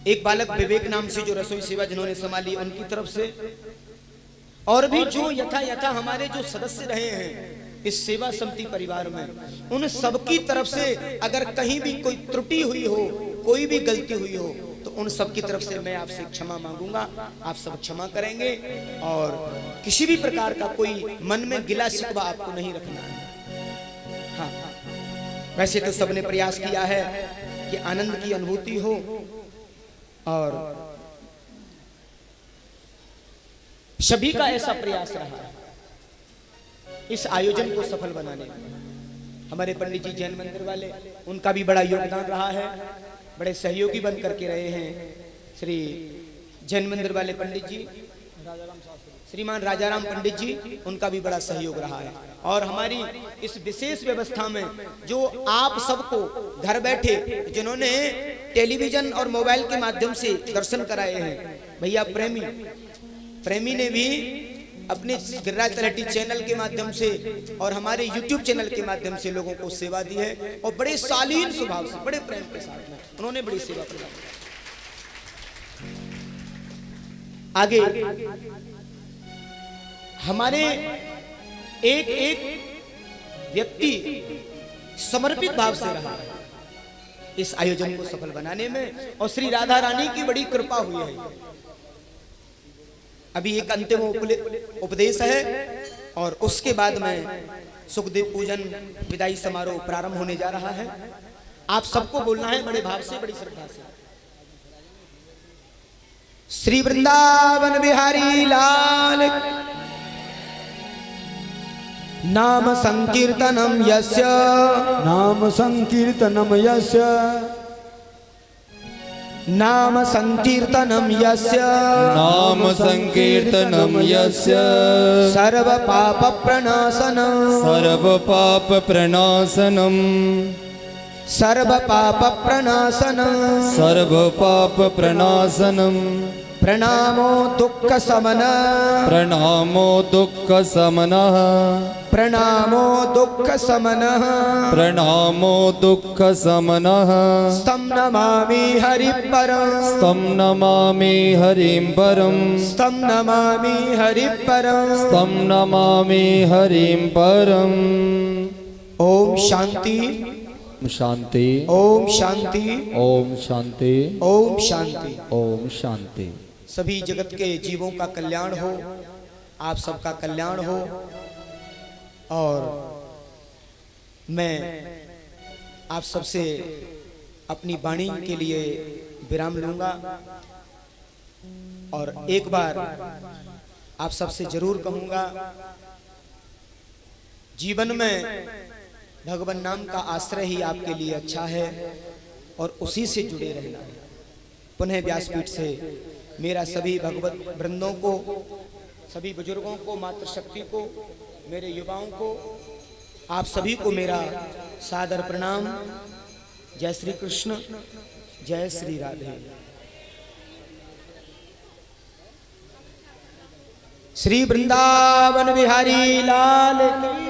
एक बालक विवेक नाम से जो रसोई सेवा जिन्होंने संभाली, उनकी तरफ से। और भी जो यथा हमारे जो सदस्य रहे हैं इस सेवा समिति परिवार में, उन सबकी तरफ से अगर कहीं भी कोई त्रुटि हुई हो, कोई भी गलती हुई हो, तो उन सब की तरफ से मैं आपसे क्षमा मांगूंगा। आप सब क्षमा करेंगे और किसी भी प्रकार का कोई मन में गिला शिकवा आपको नहीं रखना है। हाँ, वैसे तो सबने प्रयास किया है कि आनंद की अनुभूति हो, और सभी का ऐसा प्रयास रहा इस आयोजन को सफल बनाने में। हमारे पंडित जी जैन मंदिर वाले, उनका भी बड़ा योगदान रहा है, बड़े सहयोगी बन करके रहे हैं। श्री जैन मंदिर वाले पंडित जी श्रीमान राजाराम पंडित जी, उनका भी बड़ा सहयोग रहा है। और हमारी इस विशेष व्यवस्था में जो आप सबको घर बैठे जिन्होंने टेलीविजन और मोबाइल के माध्यम से दर्शन कराए हैं, भैया प्रेमी ने भी अपने गिरिराज तलहटी चैनल के माध्यम से और हमारे YouTube चैनल के माध्यम से लोगों को सेवा दी है, और बड़े शालीन स्वभाव से, बड़े प्रेम के साथ में उन्होंने बड़ी सेवा प्रदान की। आगे हमारे एक एक व्यक्ति समर्पित भाव से रहा इस आयोजन को सफल बनाने में, और श्री राधा रानी की बड़ी कृपा हुई है। अभी एक अंतिम उपदेश है और उसके बाद में सुखदेव पूजन विदाई समारोह प्रारंभ होने जा रहा है। आप सबको बोलना है बड़े भाव से, बड़ी श्रद्धा से। श्री वृंदावन बिहारी लाल नाम संकीर्तनम यस्य नाम संकीर्तनम यस्य नाम संकीर्तनम यस्य नाम संकीर्तनम यस्य सर्व पाप प्रणाशनम सर्व पाप प्रणाशनम सर्व पाप प्रणाशनम सर्व पाप प्रणाशनम प्रणामो दुख समन प्रणामो दुःख समनः प्रणामो दुख समन प्रणामो दुःख समनः स्तम नमामि हरि परम तं नमामि हरिं परं स्तम नमामि हरि परम। तं नमामि हरिं परम्। ओम शांति शांति ओम शांति ओम शांति ओम शांति। ओम शांति। सभी जगत के जीवों का कल्याण हो, आप सबका कल्याण हो। और मैं आप सबसे अपनी वाणी के लिए विराम लूंगा और एक बार आप सबसे जरूर कहूंगा, जीवन में भगवान नाम का आश्रय ही आपके लिए अच्छा है और उसी से जुड़े रहना है। पुनः व्यासपीठ से मेरा सभी भगवत वृंदों को, सभी बुजुर्गों को, मातृशक्ति को, मेरे युवाओं को, आप सभी को मेरा सादर प्रणाम। जय श्री कृष्ण, जय श्री राधे। श्री वृंदावन बिहारी लाल की